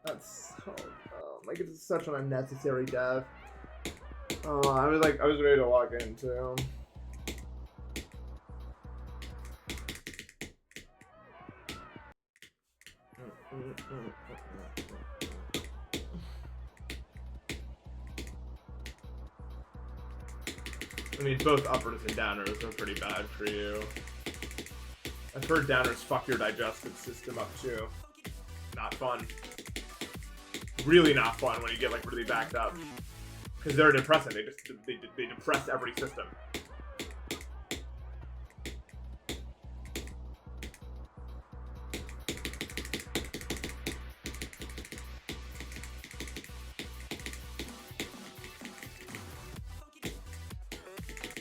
[SPEAKER 2] That's so dumb. Like, it's such an unnecessary death. Oh, I was ready to walk in too. I mean, both uppers and downers are pretty bad for you. I've heard downers fuck your digestive system up too. Not fun. Really not fun when you get like really backed up. Because they're a depressant. They depress every system.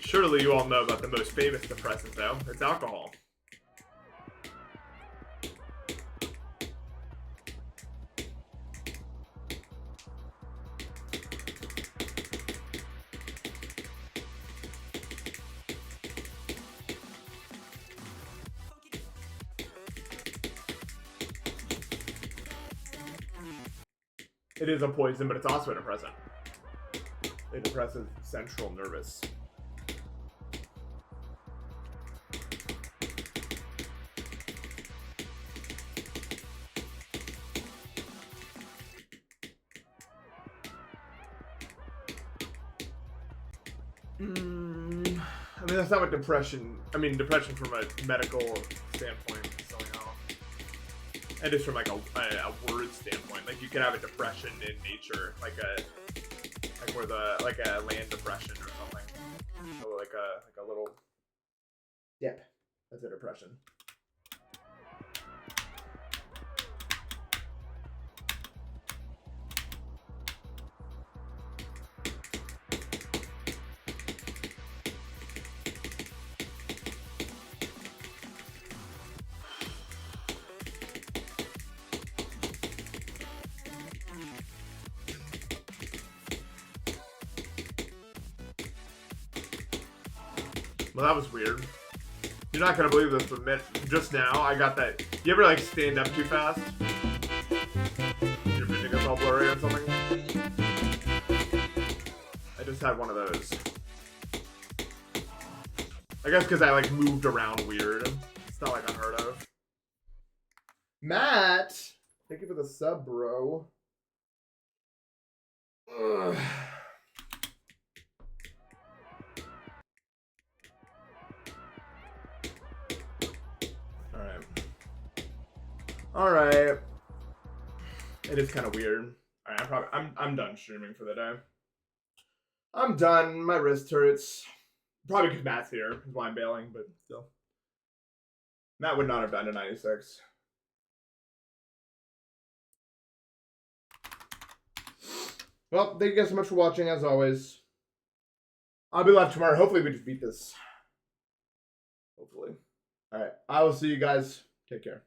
[SPEAKER 2] Surely you all know about the most famous depressant, though. It's alcohol.
[SPEAKER 1] It is a poison, but it's also a depressant. It depresses central nervous. I mean, that's not what depression... I mean, depression from a medical standpoint is something else. And just from, like, a word standpoint. Like, you could have a depression in nature. Like a land depression or something. So, like a little dip. That's a depression. Well, that was weird. You're not gonna believe this, but just now I got that. You ever like stand up too fast? Your vision gets all blurry or something? I just had one of those. I guess because I like moved around weird. It's not like unheard of. Matt, thank you for the sub, bro. Ugh. All right. It is kind of weird. All right, I'm done streaming for the day. I'm done. My wrist hurts. Probably because Matt's here is why I'm bailing, but still. Matt would not have done to 96. Well, thank you guys so much for watching, as always. I'll be live tomorrow. Hopefully we just beat this. Hopefully. All right. I will see you guys. Take care.